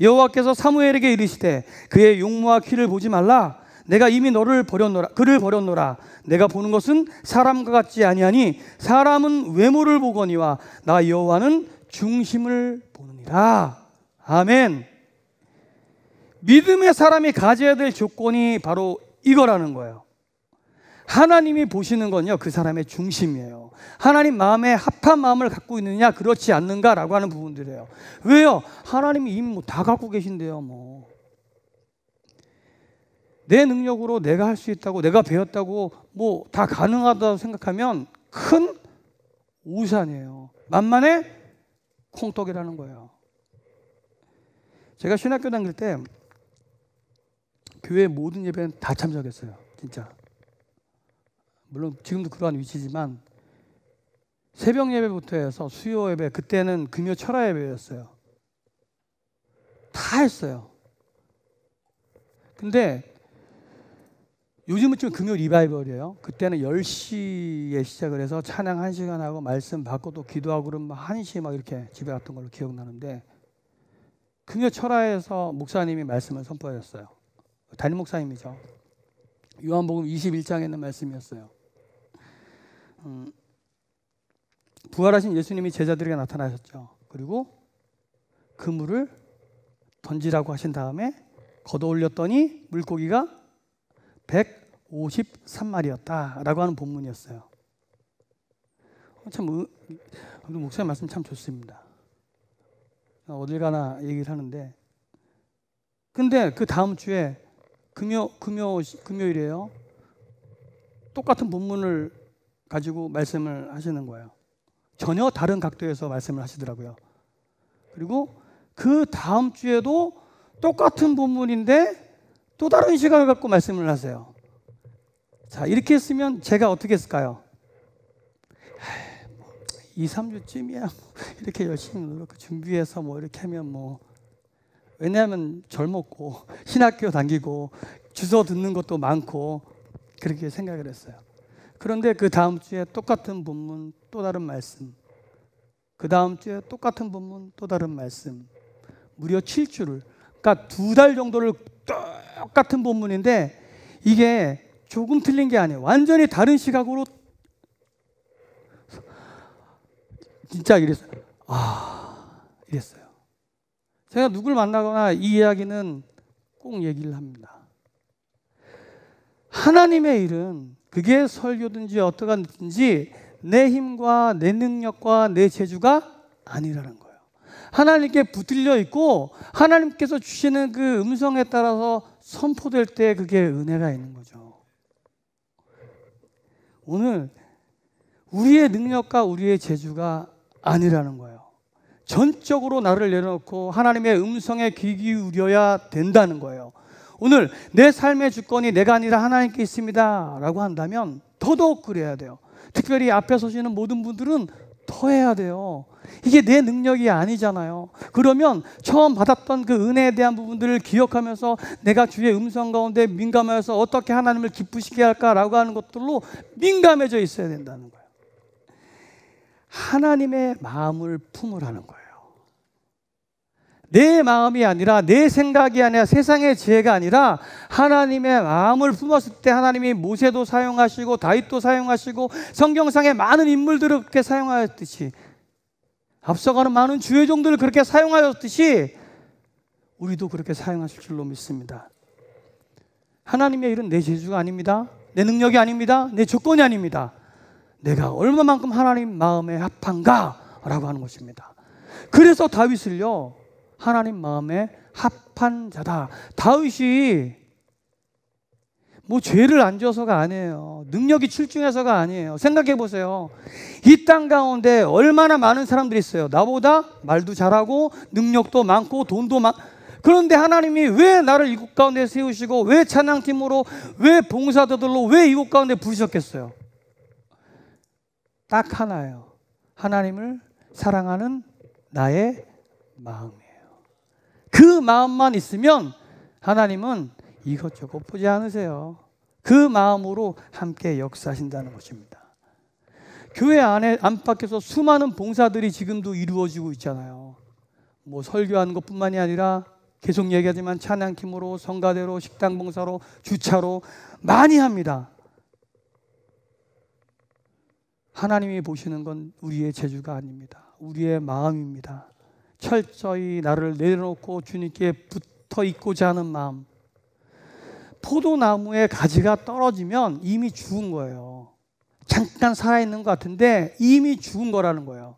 여호와께서 사무엘에게 이르시되 그의 용모와 키를 보지 말라. 내가 이미 그를 버렸노라. 내가 보는 것은 사람과 같지 아니하니 사람은 외모를 보거니와 나 여호와는 중심을 보느니라. 아멘. 믿음의 사람이 가져야 될 조건이 바로 이거라는 거예요. 하나님이 보시는 건요 그 사람의 중심이에요. 하나님 마음에 합한 마음을 갖고 있느냐 그렇지 않는가라고 하는 부분들이에요. 왜요? 하나님이 이미 다 갖고 계신데요. 내 능력으로 내가 할 수 있다고, 내가 배웠다고 뭐 다 가능하다고 생각하면 큰 오산이에요. 만만의 콩떡이라는 거예요. 제가 신학교 다닐 때 교회 모든 예배는 다 참석했어요. 진짜. 물론 지금도 그러한 위치지만 새벽 예배부터 해서 수요 예배, 그때는 금요 철야 예배였어요. 다 했어요. 근데 요즘은 좀 금요 리바이벌이에요. 그때는 10시에 시작을 해서 찬양 1시간 하고 말씀 받고 또 기도하고 그러면 1시 막 이렇게 집에 갔던 걸로 기억나는데 금요 철야에서 목사님이 말씀을 선포하셨어요. 담임 목사님이죠. 요한복음 21장에 있는 말씀이었어요. 부활하신 예수님이 제자들에게 나타나셨죠. 그리고 그물을 던지라고 하신 다음에 걷어 올렸더니 물고기가 153마리였다라고 하는 본문이었어요. 참 목사님 말씀 참 좋습니다. 어딜 가나 얘기를 하는데 근데 그 다음 주에 금요일이에요. 똑같은 본문을 가지고 말씀을 하시는 거예요. 전혀 다른 각도에서 말씀을 하시더라고요. 그리고 그 다음 주에도 똑같은 본문인데 또 다른 시각을 갖고 말씀을 하세요. 자, 이렇게 했으면 제가 어떻게 했을까요? 2, 3주쯤이야. 이렇게 열심히 노력 준비해서 뭐 이렇게 하면 뭐, 왜냐하면 젊었고 신학교 다니고 주소 듣는 것도 많고 그렇게 생각을 했어요. 그런데 그 다음 주에 똑같은 본문 또 다른 말씀, 그 다음 주에 똑같은 본문 또 다른 말씀, 무려 7주를, 그러니까 2달 정도를 똑같은 본문인데 이게 조금 틀린 게 아니에요. 완전히 다른 시각으로 진짜 이랬어요. 이랬어요. 제가 누굴 만나거나 이 이야기는 꼭 얘기를 합니다. 하나님의 일은 그게 설교든지 어떠한든지 내 힘과 내 능력과 내 재주가 아니라는 거예요. 하나님께 붙들려 있고 하나님께서 주시는 그 음성에 따라서 선포될 때 그게 은혜가 있는 거죠. 오늘 우리의 능력과 우리의 재주가 아니라는 거예요. 전적으로 나를 내려놓고 하나님의 음성에 귀 기울여야 된다는 거예요. 오늘 내 삶의 주권이 내가 아니라 하나님께 있습니다 라고 한다면 더더욱 그래야 돼요. 특별히 앞에 서시는 모든 분들은 더 해야 돼요. 이게 내 능력이 아니잖아요. 그러면 처음 받았던 그 은혜에 대한 부분들을 기억하면서 내가 주의 음성 가운데 민감해서 어떻게 하나님을 기쁘시게 할까라고 하는 것들로 민감해져 있어야 된다는 거예요. 하나님의 마음을 품으라는 거예요. 내 마음이 아니라 내 생각이 아니라 세상의 지혜가 아니라 하나님의 마음을 품었을 때 하나님이 모세도 사용하시고 다윗도 사용하시고 성경상의 많은 인물들을 그렇게 사용하였듯이 앞서가는 많은 주의 종들을 그렇게 사용하였듯이 우리도 그렇게 사용하실 줄로 믿습니다. 하나님의 일은 내 재주가 아닙니다. 내 능력이 아닙니다. 내 조건이 아닙니다. 내가 얼마만큼 하나님 마음에 합한가 라고 하는 것입니다. 그래서 다윗을요 하나님 마음에 합한 자다. 다윗이 뭐 죄를 안 지어서가 아니에요. 능력이 출중해서가 아니에요. 생각해 보세요. 이 땅 가운데 얼마나 많은 사람들이 있어요. 나보다 말도 잘하고 능력도 많고 돈도 많고, 그런데 하나님이 왜 나를 이곳 가운데 세우시고 왜 찬양팀으로 왜 봉사자들로 왜 이곳 가운데 부르셨겠어요? 딱 하나예요. 하나님을 사랑하는 나의 마음이에요. 그 마음만 있으면 하나님은 이것저것 보지 않으세요. 그 마음으로 함께 역사하신다는 것입니다. 교회 안팎에서 수많은 봉사들이 지금도 이루어지고 있잖아요. 뭐 설교하는 것뿐만이 아니라 계속 얘기하지만 찬양팀으로, 성가대로, 식당 봉사로, 주차로 많이 합니다. 하나님이 보시는 건 우리의 재주가 아닙니다. 우리의 마음입니다. 철저히 나를 내려놓고 주님께 붙어 있고자 하는 마음. 포도나무의 가지가 떨어지면 이미 죽은 거예요. 잠깐 살아있는 것 같은데 이미 죽은 거라는 거예요.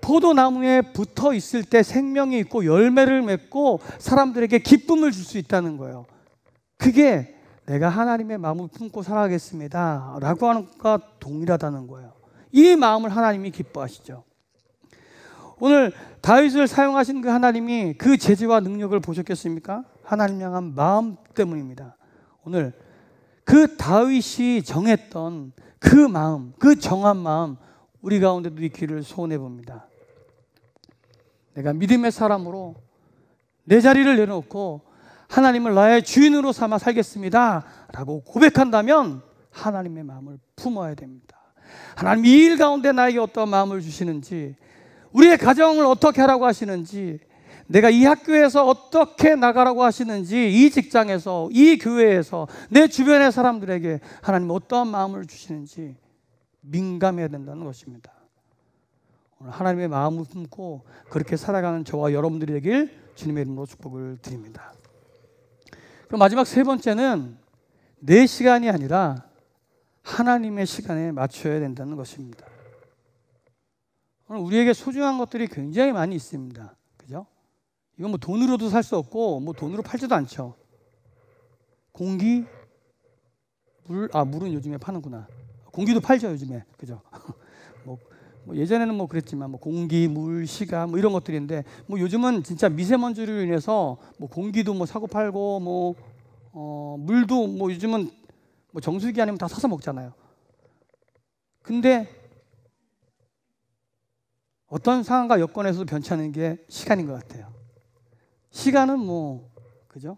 포도나무에 붙어 있을 때 생명이 있고 열매를 맺고 사람들에게 기쁨을 줄 수 있다는 거예요. 그게 내가 하나님의 마음을 품고 살아가겠습니다 라고 하는 것과 동일하다는 거예요. 이 마음을 하나님이 기뻐하시죠. 오늘 다윗을 사용하신 그 하나님이 그 재주와 능력을 보셨겠습니까? 하나님 향한 마음 때문입니다. 오늘 그 다윗이 정했던 그 마음, 그 정한 마음 우리 가운데도 있기를 소원해 봅니다. 내가 믿음의 사람으로 내 자리를 내놓고 하나님을 나의 주인으로 삼아 살겠습니다 라고 고백한다면 하나님의 마음을 품어야 됩니다. 하나님 이 일 가운데 나에게 어떤 마음을 주시는지, 우리의 가정을 어떻게 하라고 하시는지, 내가 이 학교에서 어떻게 나가라고 하시는지, 이 직장에서, 이 교회에서, 내 주변의 사람들에게 하나님 어떠한 마음을 주시는지 민감해야 된다는 것입니다. 오늘 하나님의 마음을 품고 그렇게 살아가는 저와 여러분들이 되길 주님의 이름으로 축복을 드립니다. 그럼 마지막 세 번째는 내 시간이 아니라 하나님의 시간에 맞춰야 된다는 것입니다. 오늘 우리에게 소중한 것들이 굉장히 많이 있습니다. 그죠? 이건 뭐 돈으로도 살 수 없고 뭐 돈으로 팔지도 않죠. 공기, 물은 요즘에 파는구나. 공기도 팔죠, 요즘에. 그죠? 뭐 예전에는 뭐 그랬지만 뭐 공기, 물, 시간 뭐 이런 것들인데 뭐 요즘은 진짜 미세먼지로 인해서 뭐 공기도 뭐 사고 팔고 뭐 물도 뭐 요즘은 뭐 정수기 아니면 다 사서 먹잖아요. 근데 어떤 상황과 여건에서도 변치 않는 게 시간인 것 같아요. 시간은 뭐 그죠?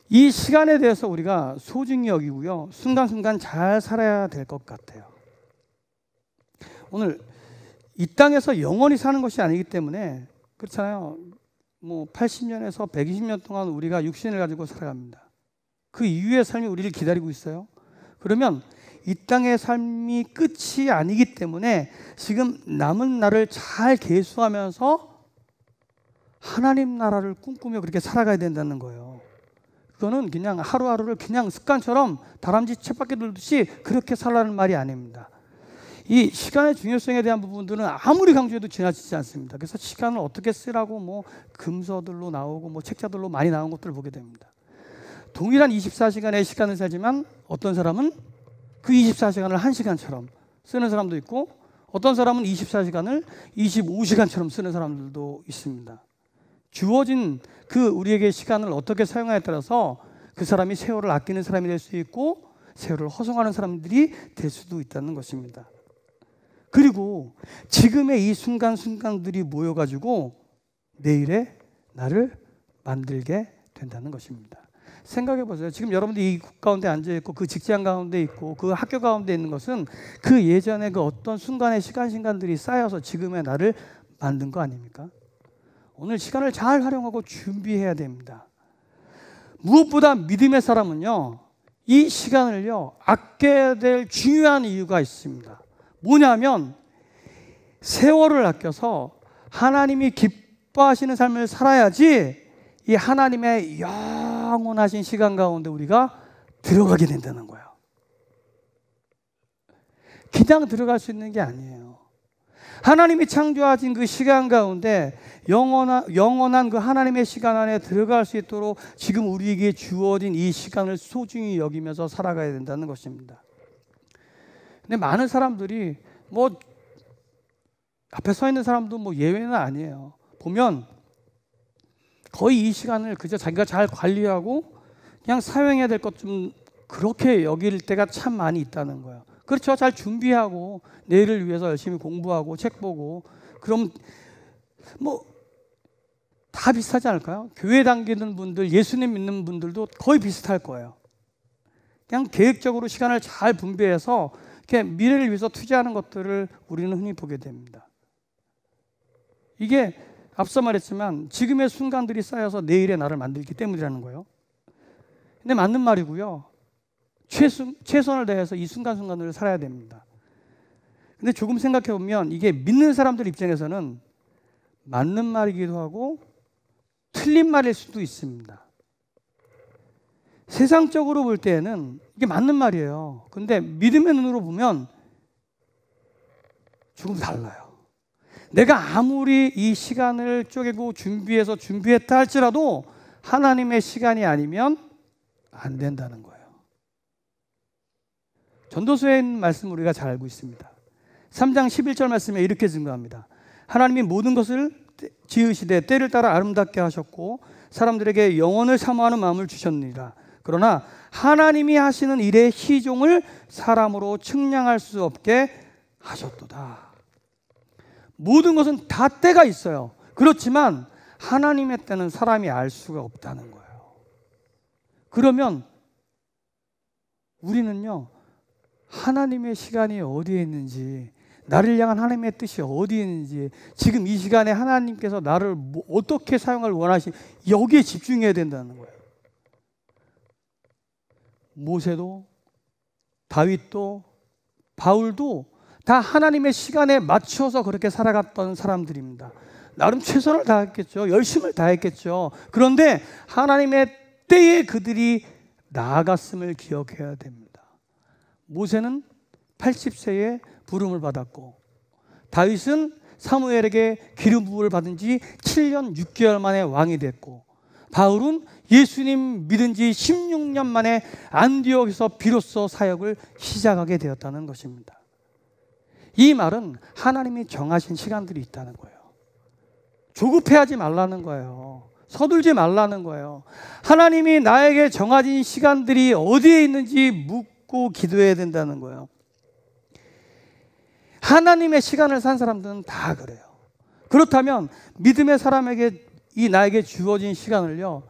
이 시간에 대해서 우리가 소중히 여기고요. 순간순간 잘 살아야 될 것 같아요. 오늘 이 땅에서 영원히 사는 것이 아니기 때문에 그렇잖아요. 뭐 80년에서 120년 동안 우리가 육신을 가지고 살아갑니다. 그 이후의 삶이 우리를 기다리고 있어요. 그러면 이 땅의 삶이 끝이 아니기 때문에 지금 남은 날을 잘 계수하면서 하나님 나라를 꿈꾸며 그렇게 살아가야 된다는 거예요. 그거는 그냥 하루하루를 그냥 습관처럼 다람쥐 쳇바퀴 돌듯이 그렇게 살라는 말이 아닙니다. 이 시간의 중요성에 대한 부분들은 아무리 강조해도 지나치지 않습니다. 그래서 시간을 어떻게 쓰라고 뭐 금서들로 나오고 뭐 책자들로 많이 나온 것들을 보게 됩니다. 동일한 24시간의 시간을 살지만 어떤 사람은 그 24시간을 1시간처럼 쓰는 사람도 있고 어떤 사람은 24시간을 25시간처럼 쓰는 사람들도 있습니다. 주어진 그 우리에게 시간을 어떻게 사용하에 따라서 그 사람이 세월을 아끼는 사람이 될 수 있고 세월을 허송하는 사람들이 될 수도 있다는 것입니다. 그리고 지금의 이 순간순간들이 모여가지고 내일의 나를 만들게 된다는 것입니다. 생각해 보세요. 지금 여러분들이 이 가운데 앉아있고 그 직장 가운데 있고 그 학교 가운데 있는 것은 그 예전에 그 어떤 순간의 시간들이 쌓여서 지금의 나를 만든 거 아닙니까? 오늘 시간을 잘 활용하고 준비해야 됩니다. 무엇보다 믿음의 사람은요, 이 시간을요, 아껴야 될 중요한 이유가 있습니다. 뭐냐면, 세월을 아껴서 하나님이 기뻐하시는 삶을 살아야지 이 하나님의 영원하신 시간 가운데 우리가 들어가게 된다는 거예요. 그냥 들어갈 수 있는 게 아니에요. 하나님이 창조하신 그 시간 가운데 영원한 그 하나님의 시간 안에 들어갈 수 있도록 지금 우리에게 주어진 이 시간을 소중히 여기면서 살아가야 된다는 것입니다. 근데 많은 사람들이 뭐 앞에 서 있는 사람도 뭐 예외는 아니에요. 보면 거의 이 시간을 그저 자기가 잘 관리하고 그냥 사용해야 될 것 좀 그렇게 여길 때가 참 많이 있다는 거예요. 그렇죠. 잘 준비하고 내일을 위해서 열심히 공부하고 책 보고 그럼 뭐 다 비슷하지 않을까요? 교회 다니는 분들, 예수님 믿는 분들도 거의 비슷할 거예요. 그냥 계획적으로 시간을 잘 분배해서 이렇게 미래를 위해서 투자하는 것들을 우리는 흔히 보게 됩니다. 이게 앞서 말했지만 지금의 순간들이 쌓여서 내일의 나를 만들기 때문이라는 거예요. 근데 맞는 말이고요. 최선을 다해서 이 순간순간을 살아야 됩니다. 근데 조금 생각해 보면 이게 믿는 사람들 입장에서는 맞는 말이기도 하고 틀린 말일 수도 있습니다. 세상적으로 볼 때에는 이게 맞는 말이에요. 근데 믿음의 눈으로 보면 조금 달라요. 내가 아무리 이 시간을 쪼개고 준비했다 할지라도 하나님의 시간이 아니면 안 된다는 거예요. 전도서에 있는 말씀을 우리가 잘 알고 있습니다. 3장 11절 말씀에 이렇게 증거합니다. 하나님이 모든 것을 지으시되 때를 따라 아름답게 하셨고 사람들에게 영원을 사모하는 마음을 주셨느니라. 그러나 하나님이 하시는 일의 희종을 사람으로 측량할 수 없게 하셨도다. 모든 것은 다 때가 있어요. 그렇지만 하나님의 때는 사람이 알 수가 없다는 거예요. 그러면 우리는요, 하나님의 시간이 어디에 있는지, 나를 향한 하나님의 뜻이 어디에 있는지, 지금 이 시간에 하나님께서 나를 어떻게 사용할 원하시는지 여기에 집중해야 된다는 거예요. 모세도 다윗도 바울도 다 하나님의 시간에 맞춰서 그렇게 살아갔던 사람들입니다. 나름 최선을 다했겠죠. 열심을 다했겠죠. 그런데 하나님의 때에 그들이 나아갔음을 기억해야 됩니다. 모세는 80세에 부름을 받았고 다윗은 사무엘에게 기름 부음을 받은 지 7년 6개월 만에 왕이 됐고 바울은 예수님 믿은 지 16년 만에 안디옥에서 비로소 사역을 시작하게 되었다는 것입니다. 이 말은 하나님이 정하신 시간들이 있다는 거예요. 조급해하지 말라는 거예요. 서둘지 말라는 거예요. 하나님이 나에게 정해진 시간들이 어디에 있는지 묻고 기도해야 된다는 거예요. 하나님의 시간을 산 사람들은 다 그래요. 그렇다면 믿음의 사람에게 이 나에게 주어진 시간을요,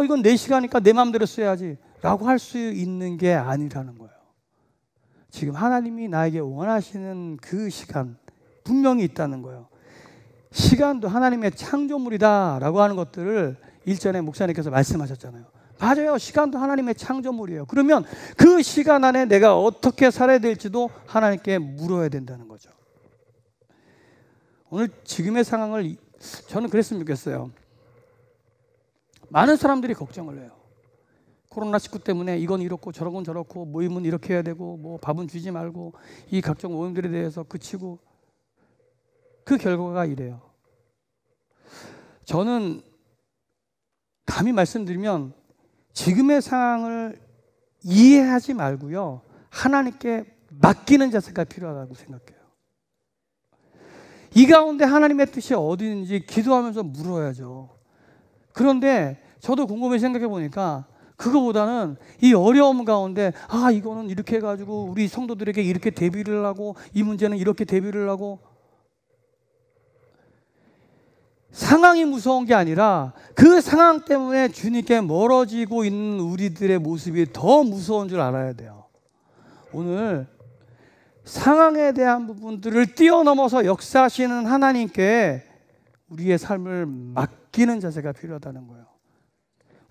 이건 내 시간이니까 내 마음대로 써야지 라고 할 수 있는 게 아니라는 거예요. 지금 하나님이 나에게 원하시는 그 시간 분명히 있다는 거예요. 시간도 하나님의 창조물이다 라고 하는 것들을 일전에 목사님께서 말씀하셨잖아요. 맞아요. 시간도 하나님의 창조물이에요. 그러면 그 시간 안에 내가 어떻게 살아야 될지도 하나님께 물어야 된다는 거죠. 오늘 지금의 상황을 저는 그랬으면 좋겠어요. 많은 사람들이 걱정을 해요. 코로나19 때문에 이건 이렇고 저런 건 저렇고 모임은 이렇게 해야 되고 뭐 밥은 주지 말고 이 각종 모임들에 대해서 그치고 그 결과가 이래요. 저는 감히 말씀드리면 지금의 상황을 이해하지 말고요, 하나님께 맡기는 자세가 필요하다고 생각해요. 이 가운데 하나님의 뜻이 어디 있는지 기도하면서 물어야죠. 그런데 저도 곰곰이 생각해 보니까 그거보다는 이 어려움 가운데 이거는 이렇게 해가지고 우리 성도들에게 이렇게 대비를 하고 이 문제는 이렇게 대비를 하고, 상황이 무서운 게 아니라 그 상황 때문에 주님께 멀어지고 있는 우리들의 모습이 더 무서운 줄 알아야 돼요. 오늘 상황에 대한 부분들을 뛰어넘어서 역사하시는 하나님께 우리의 삶을 맡기는 자세가 필요하다는 거예요.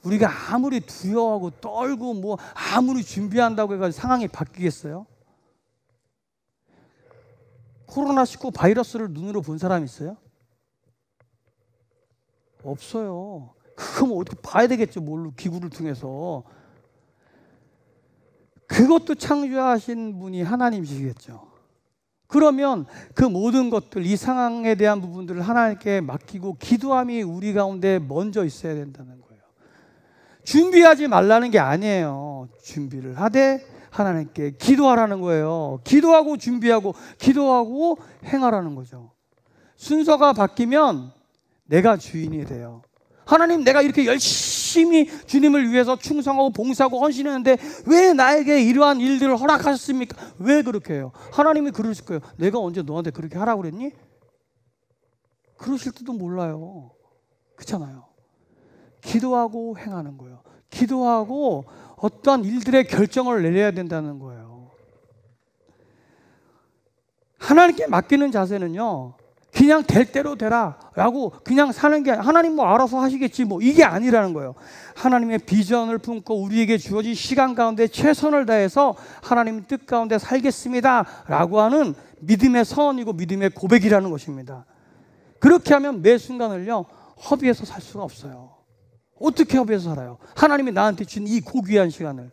우리가 아무리 두려워하고 떨고 뭐 아무리 준비한다고 해가지고 상황이 바뀌겠어요? 코로나19 바이러스를 눈으로 본 사람 있어요? 없어요. 그거 뭐 어떻게 봐야 되겠죠, 뭘로, 기구를 통해서. 그것도 창조하신 분이 하나님이시겠죠. 그러면 그 모든 것들, 이 상황에 대한 부분들을 하나님께 맡기고 기도함이 우리 가운데 먼저 있어야 된다는 거예요. 준비하지 말라는 게 아니에요. 준비를 하되 하나님께 기도하라는 거예요. 기도하고 준비하고 기도하고 행하라는 거죠. 순서가 바뀌면 내가 주인이 돼요. 하나님, 내가 이렇게 열심히 주님을 위해서 충성하고 봉사하고 헌신했는데 왜 나에게 이러한 일들을 허락하셨습니까? 왜 그렇게 해요? 하나님이 그러실 거예요. 내가 언제 너한테 그렇게 하라고 그랬니? 그러실지도 몰라요. 그렇잖아요. 기도하고 행하는 거예요. 기도하고 어떠한 일들의 결정을 내려야 된다는 거예요. 하나님께 맡기는 자세는요, 그냥 될 대로 되라 라고 그냥 사는 게 하나님 뭐 알아서 하시겠지 뭐 이게 아니라는 거예요. 하나님의 비전을 품고 우리에게 주어진 시간 가운데 최선을 다해서 하나님 뜻 가운데 살겠습니다 라고 하는 믿음의 선언이고 믿음의 고백이라는 것입니다. 그렇게 하면 매 순간을요, 허비해서 살 수가 없어요. 어떻게 허비해서 살아요? 하나님이 나한테 준 이 고귀한 시간을.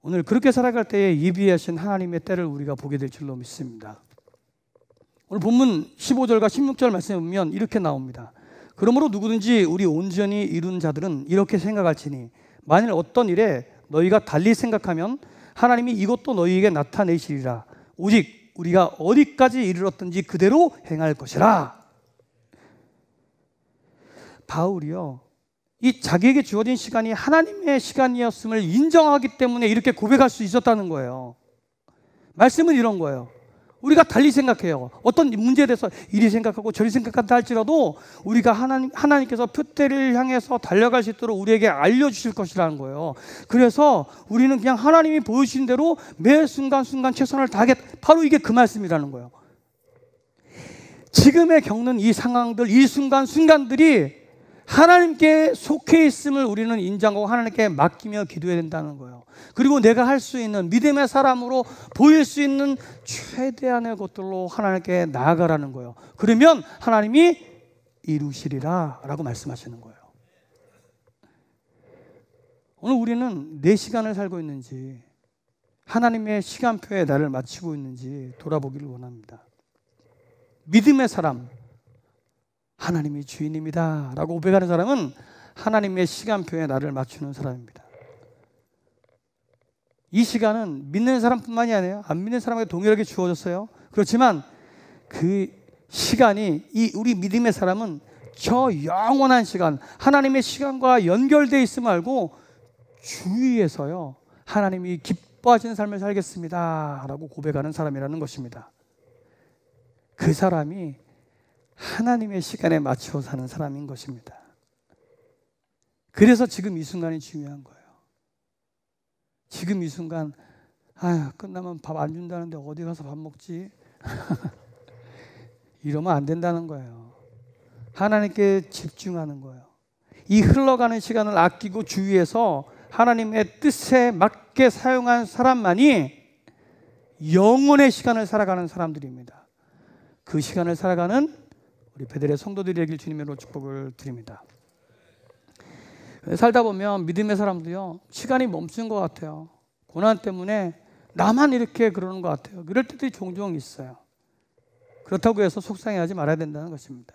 오늘 그렇게 살아갈 때에 예비하신 하나님의 때를 우리가 보게 될 줄로 믿습니다. 오늘 본문 15절과 16절 말씀에 보면 이렇게 나옵니다. 그러므로 누구든지 우리 온전히 이룬 자들은 이렇게 생각할지니 만일 어떤 일에 너희가 달리 생각하면 하나님이 이것도 너희에게 나타내시리라. 오직 우리가 어디까지 이르렀든지 그대로 행할 것이라. 바울이요, 이 자기에게 주어진 시간이 하나님의 시간이었음을 인정하기 때문에 이렇게 고백할 수 있었다는 거예요. 말씀은 이런 거예요. 우리가 달리 생각해요. 어떤 문제에 대해서 이리 생각하고 저리 생각한다 할지라도 우리가 하나님께서 표대를 향해서 달려갈 수 있도록 우리에게 알려주실 것이라는 거예요. 그래서 우리는 그냥 하나님이 보여주신 대로 매 순간순간 최선을 다하겠다. 바로 이게 그 말씀이라는 거예요. 지금에 겪는 이 상황들, 이 순간순간들이 하나님께 속해 있음을 우리는 인정하고 하나님께 맡기며 기도해야 된다는 거예요. 그리고 내가 할 수 있는 믿음의 사람으로 보일 수 있는 최대한의 것들로 하나님께 나아가라는 거예요. 그러면 하나님이 이루시리라 라고 말씀하시는 거예요. 오늘 우리는 내 시간을 살고 있는지 하나님의 시간표에 나를 맞추고 있는지 돌아보기를 원합니다. 믿음의 사람, 하나님이 주인입니다 라고 고백하는 사람은 하나님의 시간표에 나를 맞추는 사람입니다. 이 시간은 믿는 사람뿐만이 아니에요. 안 믿는 사람에게 동일하게 주어졌어요. 그렇지만 그 시간이 우리 믿음의 사람은 저 영원한 시간, 하나님의 시간과 연결되어 있음 알고 주위에서요, 하나님이 기뻐하시는 삶을 살겠습니다 라고 고백하는 사람이라는 것입니다. 그 사람이 하나님의 시간에 맞춰 사는 사람인 것입니다. 그래서 지금 이 순간이 중요한 거예요. 지금 이 순간, 끝나면 밥 안 준다는데 어디 가서 밥 먹지? 이러면 안 된다는 거예요. 하나님께 집중하는 거예요. 이 흘러가는 시간을 아끼고 주위에서 하나님의 뜻에 맞게 사용한 사람만이 영원의 시간을 살아가는 사람들입니다. 그 시간을 살아가는 우리 베델의 성도들이 되길 주님으로 축복을 드립니다. 살다 보면 믿음의 사람도요, 시간이 멈춘 것 같아요. 고난 때문에 나만 이렇게 그러는 것 같아요. 그럴 때도 종종 있어요. 그렇다고 해서 속상해하지 말아야 된다는 것입니다.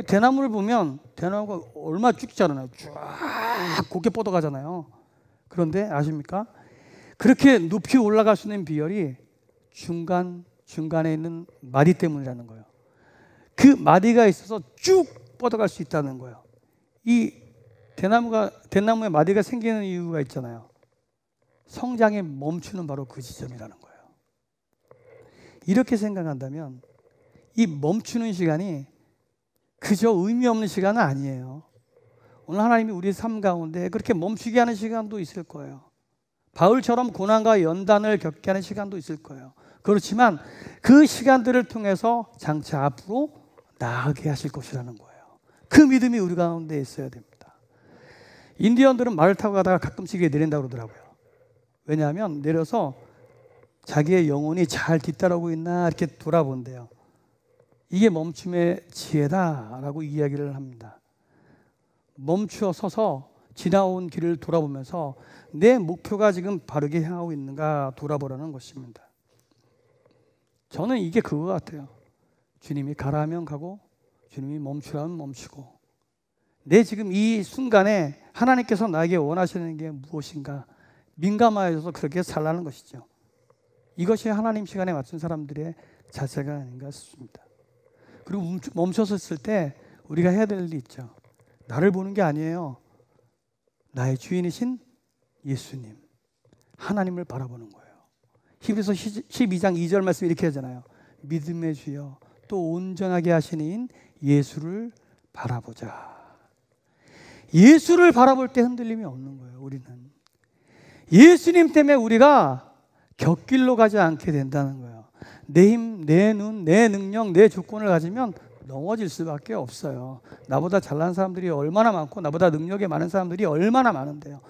대나무를 보면 대나무가 얼마나 쭉 자라나요. 쫙 곱게 뻗어가잖아요. 그런데 아십니까? 그렇게 높이 올라갈 수 있는 비결이 중간에 있는 마디 때문이라는 거예요. 그 마디가 있어서 쭉 뻗어갈 수 있다는 거예요. 이 대나무의 마디가 생기는 이유가 있잖아요. 성장이 멈추는 바로 그 지점이라는 거예요. 이렇게 생각한다면 이 멈추는 시간이 그저 의미 없는 시간은 아니에요. 오늘 하나님이 우리 삶 가운데 그렇게 멈추게 하는 시간도 있을 거예요. 바울처럼 고난과 연단을 겪게 하는 시간도 있을 거예요. 그렇지만 그 시간들을 통해서 장차 앞으로 나아가게 하실 것이라는 거예요. 그 믿음이 우리 가운데 있어야 됩니다. 인디언들은 말을 타고 가다가 가끔씩 내린다고 그러더라고요. 왜냐하면 내려서 자기의 영혼이 잘 뒤따르고 있나 이렇게 돌아본대요. 이게 멈춤의 지혜다라고 이야기를 합니다. 멈추어 서서 지나온 길을 돌아보면서 내 목표가 지금 바르게 향하고 있는가 돌아보라는 것입니다. 저는 이게 그거 같아요. 주님이 가라 하면 가고 주님이 멈추라면 멈추고, 내 지금 이 순간에 하나님께서 나에게 원하시는 게 무엇인가 민감하여서 그렇게 살라는 것이죠. 이것이 하나님 시간에 맞춘 사람들의 자세가 아닌가 싶습니다. 그리고 멈춰섰을 때 우리가 해야 될 일이 있죠. 나를 보는 게 아니에요. 나의 주인이신 예수님, 하나님을 바라보는 거예요. 히브리서 12장 2절 말씀 이렇게 하잖아요. 믿음의 주여 또 온전하게 하시는 이인 예수를 바라보자. 예수를 바라볼 때 흔들림이 없는 거예요. 우리는 예수님 때문에 우리가 곁길로 가지 않게 된다는 거예요. 내 힘, 내 눈, 내 능력, 내 조건을 가지면 넘어질 수밖에 없어요. 나보다 잘난 사람들이 얼마나 많고 나보다 능력이 많은 사람들이 얼마나 많은데요.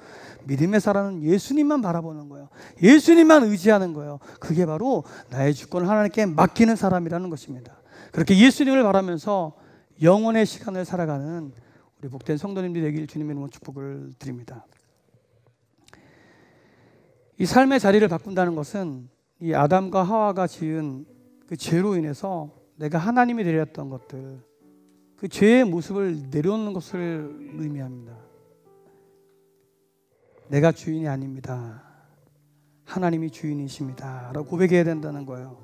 믿음의 사람은 예수님만 바라보는 거예요. 예수님만 의지하는 거예요. 그게 바로 나의 주권을 하나님께 맡기는 사람이라는 것입니다. 그렇게 예수님을 바라면서 영원의 시간을 살아가는 우리 복된 성도님들이 되길 주님의 이름으로 축복을 드립니다. 이 삶의 자리를 바꾼다는 것은 이 아담과 하와가 지은 그 죄로 인해서 내가 하나님이 되렸던 것들, 그 죄의 모습을 내려놓는 것을 의미합니다. 내가 주인이 아닙니다. 하나님이 주인이십니다. 라고 고백해야 된다는 거예요.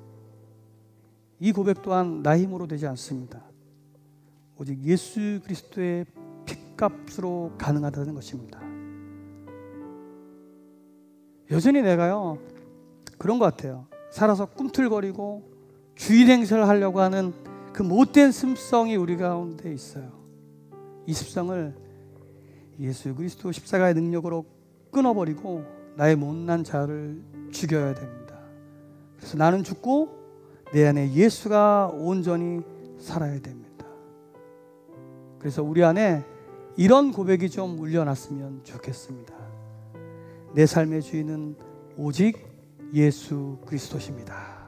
이 고백 또한 나 힘으로 되지 않습니다. 오직 예수 그리스도의 핏값으로 가능하다는 것입니다. 여전히 내가요 그런 것 같아요. 살아서 꿈틀거리고 주인 행세를 하려고 하는 그 못된 습성이 우리 가운데 있어요. 이 습성을 예수 그리스도 십자가의 능력으로 끊어버리고 나의 못난 자아를 죽여야 됩니다. 그래서 나는 죽고 내 안에 예수가 온전히 살아야 됩니다. 그래서 우리 안에 이런 고백이 좀 울려났으면 좋겠습니다. 내 삶의 주인은 오직 예수 그리스도십니다.